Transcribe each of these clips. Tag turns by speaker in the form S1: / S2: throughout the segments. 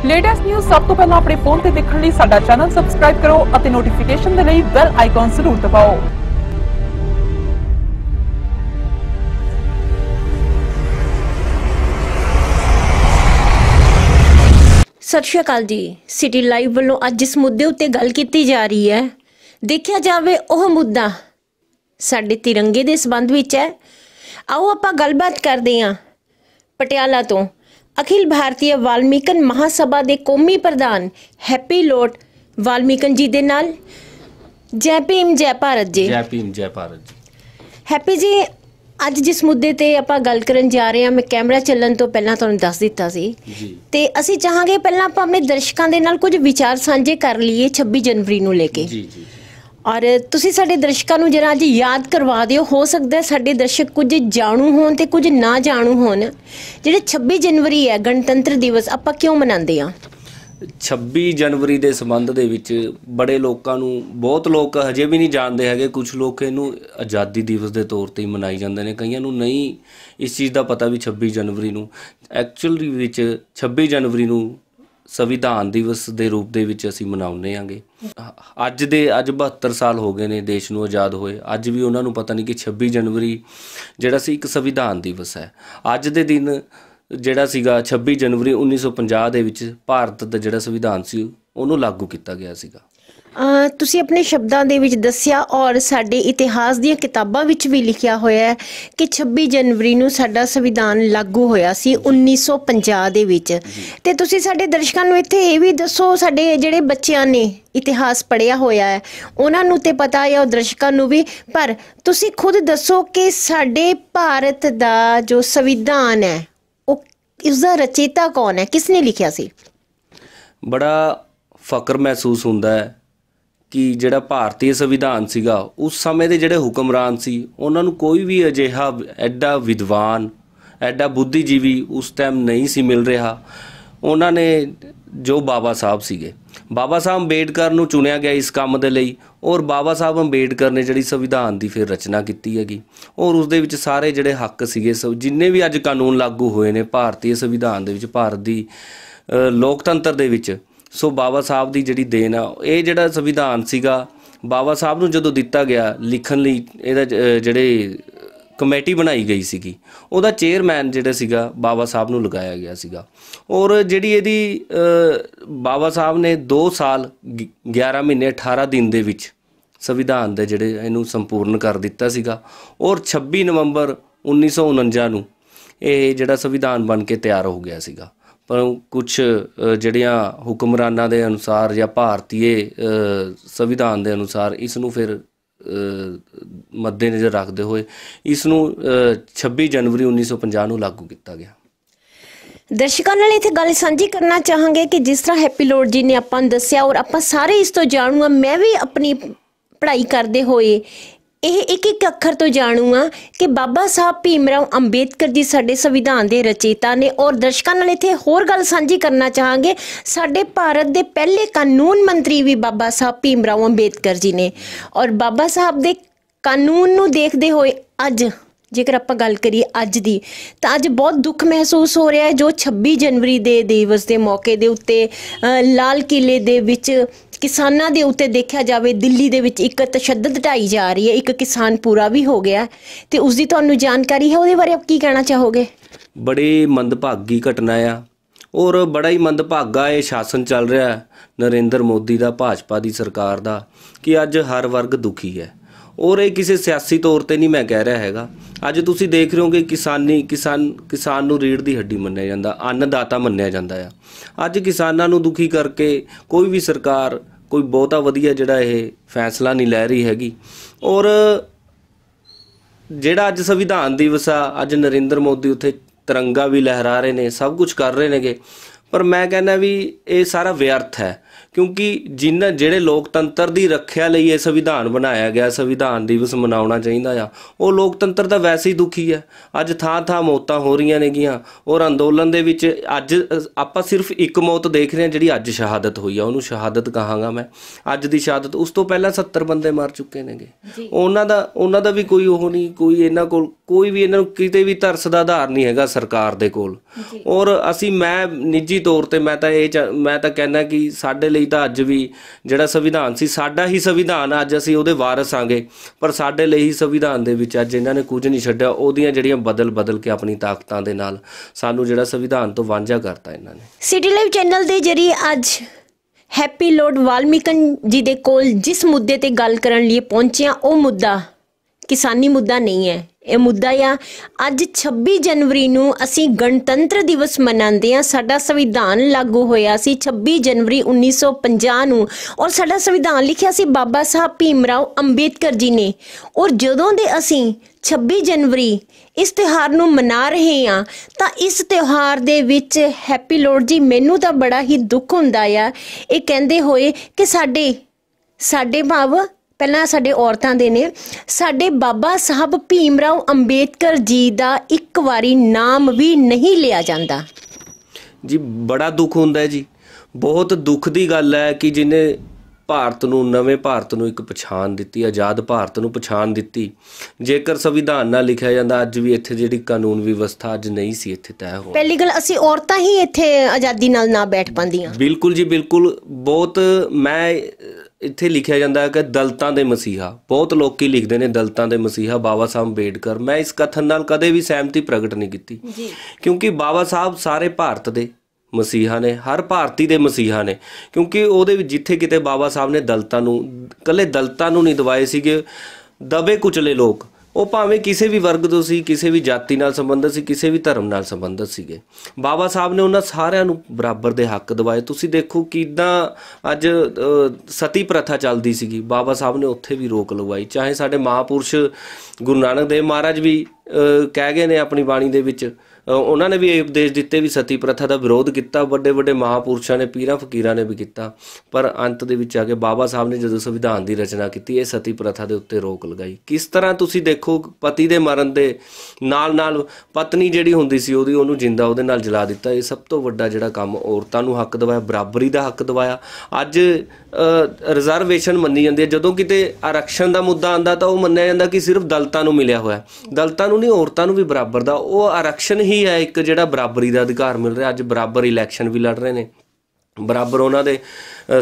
S1: Latest news सब तो पहला अपने फोन ते देखने लिए साडा चैनल सबसक्राइब करो ਅਤੇ नोटिफिकेशन ਦੇ ਲਈ बेल आइकॉन जरूर दबाओ।
S2: सत श्री अकाल जी। सिटी लाइव वालों अज जिस मुद्दे उत्ते गल की जा रही है, देखा जाए वह मुद्दा साडे तिरंगे के संबंध विच है। आओ आपां गलबात करते हैं। पटियाला तो अखिल भारतीय वाल्मीकन महासभा के कौमी प्रधान हैप्पी लॉर्ड वाल्मीकन जी के नाल। जय भीम जय भारत जी।
S3: जय भीम जय भारत जी।
S2: हैप्पी जी, अज जिस मुद्दे ते आपां गल करन जा रहे हैं, मैं कैमरा चलण तो पहला तुहानूं दस दिता सी ते असीं चाहांगे पहला आपां अपने दर्शकों के नाल कुछ विचार साझे कर लीए 26 जनवरी नूं लेके। और तुसीं साडे दर्शकों नूं जरा अज याद करवा दिओ। हो सकदा है साडे दर्शक कुछ जाणू होण ते कुछ ना जाणू होण। जिहड़े 26 जनवरी है गणतंत्र दिवस, आपां क्यों मनांदे आ?
S3: 26 जनवरी के संबंध दे विच बड़े लोगों नूं, बहुत लोग हजे भी नहीं जानते है। कुछ लोग इनू आज़ादी दिवस के तौर पर ही मनाई जाते हैं, कईयां नूं नहीं इस चीज़ का पता भी 26 जनवरी नूं एक्चुअली विच 26 जनवरी नूं संविधान दिवस के रूप दे विच असीं मनाउने आंगे। अज 72 साल हो गए ने देश नूं आज़ाद होए, अज भी उन्हां नूं पता नहीं कि 26 जनवरी जिहड़ा सी एक संविधान दिवस है। अज दे दिन ਜਿਹੜਾ ਸੀਗਾ 26 जनवरी 1950 ਦੇ ਵਿੱਚ ਭਾਰਤ ਦਾ ਜਿਹੜਾ ਸੰਵਿਧਾਨ ਸੀ ਉਹਨੂੰ ਲਾਗੂ ਕੀਤਾ ਗਿਆ ਸੀਗਾ।
S2: ਤੁਸੀਂ ਆਪਣੇ ਸ਼ਬਦਾਂ ਦੇ ਵਿੱਚ ਦੱਸਿਆ ਔਰ ਸਾਡੇ ਇਤਿਹਾਸ ਦੀਆਂ ਕਿਤਾਬਾਂ ਵਿੱਚ ਵੀ ਲਿਖਿਆ ਹੋਇਆ ਹੈ ਕਿ 26 ਜਨਵਰੀ ਨੂੰ ਸਾਡਾ ਸੰਵਿਧਾਨ ਲਾਗੂ ਹੋਇਆ ਸੀ 1950 ਦੇ ਵਿੱਚ। ਤੇ ਤੁਸੀਂ ਸਾਡੇ ਦਰਸ਼ਕਾਂ ਨੂੰ ਇੱਥੇ ਇਹ ਵੀ ਦੱਸੋ, ਸਾਡੇ ਜਿਹੜੇ ਬੱਚਿਆਂ ਨੇ ਇਤਿਹਾਸ ਪੜ੍ਹਿਆ ਹੋਇਆ ਹੈ ਉਹਨਾਂ ਨੂੰ ਤੇ ਪਤਾ ਹੈ, ਉਹ ਦਰਸ਼ਕਾਂ ਨੂੰ ਵੀ, ਪਰ ਤੁਸੀਂ ਖੁਦ ਦੱਸੋ ਕਿ ਸਾਡੇ ਭਾਰਤ ਦਾ ਜੋ ਸੰਵਿਧਾਨ ਹੈ उसका रचेता कौन है, किसने लिखा सी?
S3: बड़ा फकर महसूस होता है कि जिहड़ा भारतीय संविधान सीगा उस समय के जिहड़े हुक्मरान सी उन्हां नूं कोई भी अजिहा एडा विद्वान एडा बुद्धिजीवी उस टाइम नहीं सी मिल रहा। उन्होंने जो बाबा साहब सीगे, बाबा साहब अंबेडकर नूं चुनिया गया इस काम दे लई, और बाबा साहब अंबेडकर ने जिहड़ी संविधान की फिर रचना की हैगी और उस दे विच सारे जिहड़े हक सीगे जिन्ने भी अज कानून लागू होए ने भारतीय संविधान दे विच भारत दी लोकतंत्र दे विच, सो बाबा साहब की जिहड़ी देन आ। ये जिहड़ा संविधान सीगा बाबा साहब नूं जदों दिता गया लिखण लई, इहदा जिहड़े कमेटी बनाई गई सीगी ਉਹਦਾ चेयरमैन ਜਿਹੜਾ ਸੀਗਾ बाबा साहब ਨੂੰ ਲਗਾਇਆ ਗਿਆ ਸੀਗਾ। और ਜਿਹੜੀ ਇਹਦੀ बाबा साहब ने 2 साल 11 ਮਹੀਨੇ 18 दिन ਦੇ ਵਿੱਚ ਸੰਵਿਧਾਨ ਦੇ ਜਿਹੜੇ ਇਹਨੂੰ ਸੰਪੂਰਨ ਕਰ ਦਿੱਤਾ ਸੀਗਾ। और 26 ਨਵੰਬਰ 1949 ਨੂੰ ਇਹ ਜਿਹੜਾ ਸੰਵਿਧਾਨ ਬਣ ਕੇ ਤਿਆਰ ਹੋ ਗਿਆ ਸੀਗਾ। पर कुछ ਜਿਹੜੀਆਂ ਹੁਕਮਰਾਨਾਂ ਦੇ ਅਨੁਸਾਰ ਜਾਂ ਭਾਰतीय संविधान के अनुसार इसनूं फिर मद्देनज़र रखते हुए इसनूं 26 जनवरी 1950 ਨੂੰ लागू किया गया।
S2: दर्शकों नाल इत्थे गल साझी करना चाहांगे कि जिस तरह हैप्पी लॉर्ड जी ने आपां नूं दस्सिया और आपां सारे इस तो जाणू आ, मैं भी अपनी पढ़ाई करते हुए एक एक अखर तो जाणू हाँ कि बाबा साहब भीमराव अंबेडकर जी साडे संविधान के रचेता ने। और दर्शकों नाल इत्थे होर गल साझी करना चाहांगे, साडे भारत के पहले कानून मंत्री भी बाबा साहब भीमराव अंबेडकर जी ने। और बाबा साहब के कानून नूं देखते हुए अज जेकर आपां गल करिए अज दी, तो अज बहुत दुख महसूस हो रहा है जो 26 जनवरी दे दिवस के मौके दे उत्ते लाल किले दे विच किसानां दे उत्ते देखा जाए दिल्ली दे विच एक तशद्दद ढाई जा रही है। एक किसान पूरा भी हो गया तो उसकी तुहानूं जानकारी है, उहदे बारे आप की कहना चाहोगे?
S3: बड़ी मंदभागी घटना आ और बड़ा ही मंदभागा ये शासन चल रहा है नरेंद्र मोदी का, भाजपा की सरकार का, कि अज हर वर्ग दुखी है। और ये किसी सियासी तौर पर नहीं मैं कह रहा हैगा। अज तुसीं देख रहे हो कि किसान नूं रीढ़ की हड्डी मन्निया जांदा, अन्नदाता मन्निया जांदा आ। अज किसानां नूं दुखी करके कोई भी सरकार कोई बहुता वधिया जिहड़ा ये फैसला नहीं लै रही हैगी। और जिहड़ा अज संविधान दिवस आ, अज नरेंद्र मोदी उत्थे तिरंगा भी लहरा रहे ने, सब कुछ कर रहे नेगे, पर मैं कहना भी ये सारा व्यर्थ है। क्योंकि जिन्हें ਜਿਹੜੇ ਲੋਕਤੰਤਰ ਦੀ ਰੱਖਿਆ ਲਈ ਇਹ ਸੰਵਿਧਾਨ ਬਣਾਇਆ ਗਿਆ, ਸੰਵਿਧਾਨ ਦਿਵਸ ਮਨਾਉਣਾ ਚਾਹੀਦਾ ਆ, ਉਹ ਲੋਕਤੰਤਰ ਦਾ ਵੈਸੇ ਹੀ ਦੁਖੀ ਹੈ। ਅੱਜ ਥਾਂ ਮੌਤਾਂ ਹੋ ਰਹੀਆਂ ਨੇਗੀਆਂ ਔਰ ਅੰਦੋਲਨ ਦੇ ਵਿੱਚ ਅੱਜ ਆਪਾਂ ਸਿਰਫ ਇੱਕ ਮੌਤ ਦੇਖ ਰਹੇ ਹਾਂ ਜਿਹੜੀ ਅੱਜ ਸ਼ਹਾਦਤ ਹੋਈ ਆ, ਉਹਨੂੰ ਸ਼ਹਾਦਤ ਕਹਾਂਗਾ ਮੈਂ, ਅੱਜ ਦੀ ਸ਼ਹਾਦਤ। ਉਸ ਤੋਂ ਪਹਿਲਾਂ 70 ਬੰਦੇ ਮਰ ਚੁੱਕੇ ਨੇਗੇ। ਉਹਨਾਂ ਦਾ ਵੀ ਕੋਈ ਉਹ ਨਹੀਂ, ਕੋਈ ਇਹਨਾਂ ਕੋਲ ਕੋਈ ਵੀ ਇਹਨਾਂ ਨੂੰ ਕਿਤੇ ਵੀ ਤਰਸ ਦਾ ਆਧਾਰ ਨਹੀਂ ਹੈਗਾ ਸਰਕਾਰ ਦੇ ਕੋਲ। ਔਰ ਮੈਂ ਨਿੱਜੀ ਤੌਰ ਤੇ ਮੈਂ ਤਾਂ ਕਹਿੰਦਾ ਕਿ ਸਾਡੇ ਲਈ ਤਾਂ ਅੱਜ ਵੀ ਜਿਹੜਾ ਸੰਵਿਧਾਨ ਸੀ, ਸਾਡਾ ਹੀ ਸੰਵਿਧਾਨ, ਅੱਜ ਅਸੀਂ ਉਹਦੇ ਵਾਰਸ ਆਂਗੇ, ਪਰ ਸਾਡੇ ਲਈ ਹੀ ਸੰਵਿਧਾਨ ਦੇ ਵਿੱਚ ਅੱਜ ਇਹਨਾਂ ਨੇ ਕੁਝ ਨਹੀਂ ਛੱਡਿਆ। ਉਹਦੀਆਂ ਜਿਹੜੀਆਂ ਬਦਲ ਕੇ ਆਪਣੀ ਤਾਕਤਾਂ ਦੇ ਨਾਲ ਸਾਨੂੰ ਜਿਹੜਾ ਸੰਵਿਧਾਨ ਤੋਂ ਵਾਂਝਾ ਕਰਤਾ ਇਹਨਾਂ ਨੇ।
S2: ਸਿਟੀ ਲਾਈਵ ਚੈਨਲ ਦੇ ਜਰੀਏ ਅੱਜ ਹੈਪੀ ਲੋਰਡ ਵਾਲਮੀਕਨ ਜੀ ਦੇ ਕੋਲ ਜਿਸ ਮੁੱਦੇ ਤੇ ਗੱਲ ਕਰਨ ਲਈ ਪਹੁੰਚਿਆ, ਉਹ ਮੁੱਦਾ ਕਿਸਾਨੀ ਮੁੱਦਾ ਨਹੀਂ ਹੈ। ਇਹ ਮੁੱਦਾ ਆ ਅੱਜ 26 ਜਨਵਰੀ ਨੂੰ ਅਸੀਂ ਗਣਤੰਤਰ ਦਿਵਸ ਮਨਾਉਂਦੇ ਹਾਂ। ਸਾਡਾ ਸੰਵਿਧਾਨ ਲਾਗੂ ਹੋਇਆ ਸੀ 26 ਜਨਵਰੀ 1950 ਨੂੰ, ਔਰ ਸਾਡਾ ਸੰਵਿਧਾਨ ਲਿਖਿਆ ਸੀ ਬਾਬਾ ਸਾਹਿਬ ਭੀਮ ਰਾਓ ਅੰਬੇਦਕਰ ਜੀ ਨੇ। ਔਰ ਜਦੋਂ ਦੇ ਅਸੀਂ 26 ਜਨਵਰੀ ਇਸ ਤਿਉਹਾਰ ਨੂੰ ਮਨਾ ਰਹੇ ਹਾਂ, ਤਾਂ ਇਸ ਤਿਉਹਾਰ ਦੇ ਵਿੱਚ ਹੈਪੀ ਲੋਰਡ ਜੀ, ਮੈਨੂੰ ਤਾਂ ਬੜਾ ਹੀ ਦੁੱਖ ਹੁੰਦਾ ਆ ਇਹ ਕਹਿੰਦੇ ਹੋਏ ਕਿ ਸਾਡੇ ਭਾਵ ਪਹਿਲਾਂ ਸਾਡੇ ਔਰਤਾਂ ਦੇ ਨੇ, ਸਾਡੇ ਬਾਬਾ ਸਾਹਿਬ ਭੀਮ ਰਾਓ ਅੰਬੇਦਕਰ ਜੀ ਦਾ ਇੱਕ ਵਾਰੀ ਨਾਮ ਵੀ ਨਹੀਂ ਲਿਆ ਜਾਂਦਾ
S3: ਜੀ। ਬੜਾ ਦੁੱਖ ਹੁੰਦਾ ਹੈ ਜੀ, ਬਹੁਤ ਦੁੱਖ ਦੀ ਗੱਲ ਹੈ ਕਿ ਜਿਹਨੇ ਭਾਰਤ ਨੂੰ, ਨਵੇਂ ਭਾਰਤ ਨੂੰ ਇੱਕ ਪਛਾਣ ਦਿੱਤੀ, ਆਜ਼ਾਦ ਭਾਰਤ ਨੂੰ ਪਛਾਣ ਦਿੱਤੀ। ਜੇਕਰ ਸੰਵਿਧਾਨ ਨਾਲ ਲਿਖਿਆ ਜਾਂਦਾ, ਅੱਜ ਵੀ ਇੱਥੇ ਜਿਹੜੀ ਕਾਨੂੰਨ ਵਿਵਸਥਾ ਅੱਜ ਨਹੀਂ ਸੀ ਇੱਥੇ ਤੈਅ ਹੋ।
S2: ਪਹਿਲੀ ਗੱਲ, ਅਸੀਂ ਔਰਤਾਂ ਹੀ ਇੱਥੇ ਆਜ਼ਾਦੀ ਨਾਲ ਨਾ ਬੈਠ ਪਾਉਂਦੀਆਂ।
S3: ਬਿਲਕੁਲ ਜੀ, ਬਿਲਕੁਲ। ਬਹੁਤ ਮੈਂ ਇੱਥੇ ਲਿਖਿਆ ਜਾਂਦਾ ਹੈ ਕਿ ਦਲਿਤਾਂ ਦੇ ਮਸੀਹਾ, ਬਹੁਤ ਲੋਕੀ ਲਿਖਦੇ ਨੇ ਦਲਿਤਾਂ ਦੇ ਮਸੀਹਾ ਬਾਬਾ ਸਾਹਿਬ ਅੰਬੇਡਕਰ। ਮੈਂ ਇਸ ਕਥਨ ਨਾਲ ਕਦੇ ਵੀ ਸਹਿਮਤੀ ਪ੍ਰਗਟ ਨਹੀਂ ਕੀਤੀ, ਕਿਉਂਕਿ ਬਾਬਾ ਸਾਹਿਬ ਸਾਰੇ ਭਾਰਤ ਦੇ ਮਸੀਹਾ ਨੇ, ਹਰ ਭਾਰਤੀ ਦੇ ਮਸੀਹਾ ਨੇ। ਕਿਉਂਕਿ ਉਹਦੇ ਵਿੱਚ ਜਿੱਥੇ ਕਿਤੇ ਬਾਬਾ ਸਾਹਿਬ ਨੇ ਦਲਿਤਾਂ ਨੂੰ, ਇਕੱਲੇ ਦਲਿਤਾਂ ਨੂੰ ਨਹੀਂ ਦਵਾਏ ਸੀਗੇ, ਦਬੇ ਕੁਚਲੇ ਲੋਕ, ਉਹ ਭਾਵੇਂ ਕਿਸੇ ਵੀ ਵਰਗ ਤੋਂ ਸੀ, ਕਿਸੇ ਵੀ ਜਾਤੀ ਨਾਲ ਸੰਬੰਧਿਤ ਸੀ, ਕਿਸੇ ਵੀ ਧਰਮ ਨਾਲ ਸੰਬੰਧਿਤ ਸੀਗੇ, ਬਾਬਾ ਸਾਹਿਬ ਨੇ ਉਹਨਾਂ ਸਾਰਿਆਂ ਨੂੰ ਬਰਾਬਰ ਦੇ ਹੱਕ ਦਿਵਾਏ। ਤੁਸੀਂ ਦੇਖੋ ਕਿੱਦਾਂ ਅੱਜ ਸਤੀ ਪ੍ਰਥਾ ਚੱਲਦੀ ਸੀਗੀ, ਬਾਬਾ ਸਾਹਿਬ ਨੇ ਉੱਥੇ ਵੀ ਰੋਕ ਲਗਵਾਈ। ਚਾਹੇ ਸਾਡੇ ਮਹਾਂਪੁਰਸ਼ ਗੁਰੂ ਨਾਨਕ ਦੇਵ ਮਹਾਰਾਜ ਵੀ ਕਹਿ ਗਏ ਨੇ ਆਪਣੀ ਬਾਣੀ ਦੇ ਵਿੱਚ, ਉਹਨਾਂ ਨੇ ਵੀ ਇਹ ਉਪਦੇਸ਼ ਦਿੱਤੇ ਵੀ ਸਤੀ ਪ੍ਰਥਾ ਦਾ ਵਿਰੋਧ ਕੀਤਾ, ਵੱਡੇ ਮਹਾਂਪੁਰਸ਼ਾਂ ਨੇ, ਪੀਰਾਂ ਫਕੀਰਾਂ ਨੇ ਵੀ ਕੀਤਾ। ਪਰ ਅੰਤ ਦੇ ਵਿੱਚ ਆ ਕੇ ਬਾਬਾ ਸਾਹਿਬ ਨੇ ਜਦੋਂ ਸੰਵਿਧਾਨ ਦੀ ਰਚਨਾ ਕੀਤੀ, ਇਹ ਸਤੀ ਪ੍ਰਥਾ ਦੇ ਉੱਤੇ ਰੋਕ ਲਗਾਈ। ਕਿਸ ਤਰ੍ਹਾਂ ਤੁਸੀਂ ਦੇਖੋ, ਪਤੀ ਦੇ ਮਰਨ ਦੇ ਨਾਲ ਪਤਨੀ ਜਿਹੜੀ ਹੁੰਦੀ ਸੀ ਉਹਨੂੰ ਜਿੰਦਾ ਉਹਦੇ ਨਾਲ ਜਲਾ ਦਿੱਤਾ। ਇਹ ਸਭ ਤੋਂ ਵੱਡਾ ਜਿਹੜਾ ਕੰਮ, ਔਰਤਾਂ ਨੂੰ ਹੱਕ ਦਿਵਾਇਆ, ਬਰਾਬਰੀ ਦਾ ਹੱਕ ਦਿਵਾਇਆ। ਅੱਜ ਰਿਜ਼ਰਵੇਸ਼ਨ ਮੰਨੀ ਜਾਂਦੀ ਹੈ, ਜਦੋਂ ਕਿਤੇ ਆਰਕਸ਼ਣ ਦਾ ਮੁੱਦਾ ਆਉਂਦਾ ਤਾਂ ਉਹ ਮੰਨਿਆ ਜਾਂਦਾ ਕਿ ਸਿਰਫ ਦਲਿਤਾਂ ਨੂੰ ਮਿਲਿਆ ਹੋਇਆ, ਦਲਿਤਾਂ ਨੂੰ ਨਹੀਂ, ਔਰਤਾਂ ਨੂੰ ਵੀ ਬਰਾਬਰ ਦਾ। ਉਹ ਆਰਕਸ਼ਣ ਹੀ ਹੈ ਇੱਕ ਜਿਹੜਾ ਬਰਾਬਰੀ ਦਾ ਅਧਿਕਾਰ ਮਿਲ ਰਿਹਾ। ਅੱਜ ਬਰਾਬਰ ਇਲੈਕਸ਼ਨ ਵੀ ਲੜ ਰਹੇ ਨੇ, ਬਰਾਬਰ ਉਹਨਾਂ ਦੇ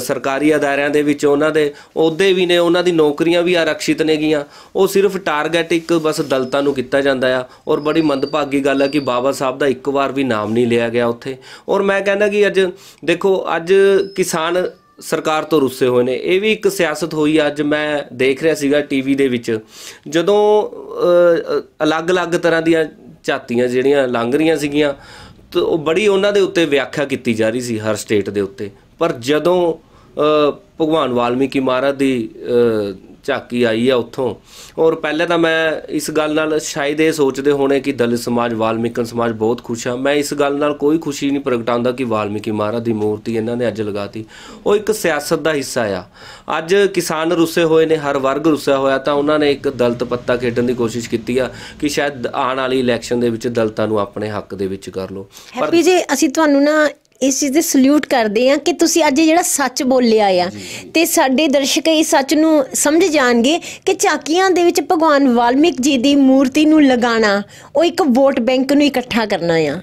S3: ਸਰਕਾਰੀ ਅਦਾਰਿਆਂ ਦੇ ਵਿੱਚ ਉਹਨਾਂ ਦੇ ਅਹੁਦੇ ਵੀ ਨੇ, ਉਹਨਾਂ ਦੀ ਨੌਕਰੀਆਂ ਵੀ ਆਰਕਸ਼ਿਤ ਨੇਗੀਆਂ। ਉਹ ਸਿਰਫ ਟਾਰਗੇਟ ਇੱਕ ਬਸ ਦਲਿਤਾਂ ਨੂੰ ਕੀਤਾ ਜਾਂਦਾ ਆ। ਔਰ ਬੜੀ ਮੰਦਭਾਗੀ ਗੱਲ ਹੈ ਕਿ ਬਾਬਾ ਸਾਹਿਬ ਦਾ ਇੱਕ ਵਾਰ ਵੀ ਨਾਮ ਨਹੀਂ ਲਿਆ ਗਿਆ ਉੱਥੇ। ਔਰ ਮੈਂ ਕਹਿੰਦਾ ਕਿ ਅੱਜ ਦੇਖੋ, ਅੱਜ ਕਿਸਾਨ ਸਰਕਾਰ ਤੋਂ ਰੁੱਸੇ ਹੋਏ ਨੇ, ਇਹ ਵੀ ਇੱਕ ਸਿਆਸਤ ਹੋਈ। ਅੱਜ ਮੈਂ ਦੇਖ ਰਿਹਾ ਸੀਗਾ ਟੀਵੀ ਦੇ ਵਿੱਚ, ਜਦੋਂ ਅਲੱਗ-ਅਲੱਗ ਤਰ੍ਹਾਂ ਦੀਆਂ ਝਾਤੀਆਂ ਜਿਹੜੀਆਂ ਲੰਘ ਰਹੀਆਂ ਸੀਗੀਆਂ, ਤਾਂ ਉਹ ਬੜੀ ਉਹਨਾਂ ਦੇ ਉੱਤੇ ਵਿਆਖਿਆ ਕੀਤੀ ਜਾ ਰਹੀ ਸੀ ਹਰ ਸਟੇਟ ਦੇ ਉੱਤੇ। ਪਰ ਜਦੋਂ ਭਗਵਾਨ ਵਾਲਮੀਕੀ ਮਹਾਰਾਜ ਦੀ ਝਾਕੀ ਆਈ ਹੈ ਉੱਥੋਂ, ਔਰ ਪਹਿਲੇ ਤਾਂ ਮੈਂ ਇਸ ਗੱਲ ਨਾਲ ਸ਼ਾਇਦ ਇਹ ਸੋਚਦੇ ਹੋਣੇ ਕਿ ਦਲਿਤ ਸਮਾਜ, ਵਾਲਮੀਕਨ ਸਮਾਜ ਬਹੁਤ ਖੁਸ਼ ਆ। ਮੈਂ ਇਸ ਗੱਲ ਨਾਲ ਕੋਈ ਖੁਸ਼ੀ ਨਹੀਂ ਪ੍ਰਗਟਾਉਂਦਾ ਕਿ ਵਾਲਮੀਕੀ ਮਹਾਰਾਜ ਦੀ ਮੂਰਤੀ ਇਹਨਾਂ ਨੇ ਅੱਜ ਲਗਾਤੀ। ਉਹ ਇੱਕ ਸਿਆਸਤ ਦਾ ਹਿੱਸਾ ਆ। ਅੱਜ ਕਿਸਾਨ ਰੁੱਸੇ ਹੋਏ ਨੇ, ਹਰ ਵਰਗ ਰੁੱਸਿਆ ਹੋਇਆ, ਤਾਂ ਉਹਨਾਂ ਨੇ ਇੱਕ ਦਲਿਤ ਪੱਤਾ ਖੇਡਣ ਦੀ ਕੋਸ਼ਿਸ਼ ਕੀਤੀ ਆ ਕਿ ਸ਼ਾਇਦ ਆਉਣ ਵਾਲੀ ਇਲੈਕਸ਼ਨ ਦੇ ਵਿੱਚ ਦਲਿਤਾਂ ਨੂੰ ਆਪਣੇ ਹੱਕ ਦੇ ਵਿੱਚ ਕਰ ਲਓ।
S2: ਹੈਪੀ ਜੀ, ਅਸੀਂ ਤੁਹਾਨੂੰ ਨਾ ਇਸ ਚੀਜ਼ ਦੇ ਸਲੂਟ ਕਰਦੇ ਹਾਂ ਕਿ ਤੁਸੀਂ ਅੱਜ ਜਿਹੜਾ ਸੱਚ ਬੋਲਿਆ ਆ, ਤੇ ਸਾਡੇ ਦਰਸ਼ਕ ਇਸ ਸੱਚ ਨੂੰ ਸਮਝ ਜਾਣਗੇ ਕਿ ਝਾਕੀਆਂ ਦੇ ਵਿੱਚ ਭਗਵਾਨ ਵਾਲਮੀਕ ਜੀ ਦੀ ਮੂਰਤੀ ਨੂੰ ਲਗਾਉਣਾ ਉਹ ਇੱਕ ਵੋਟ ਬੈਂਕ ਨੂੰ ਇਕੱਠਾ ਕਰਨਾ ਆ।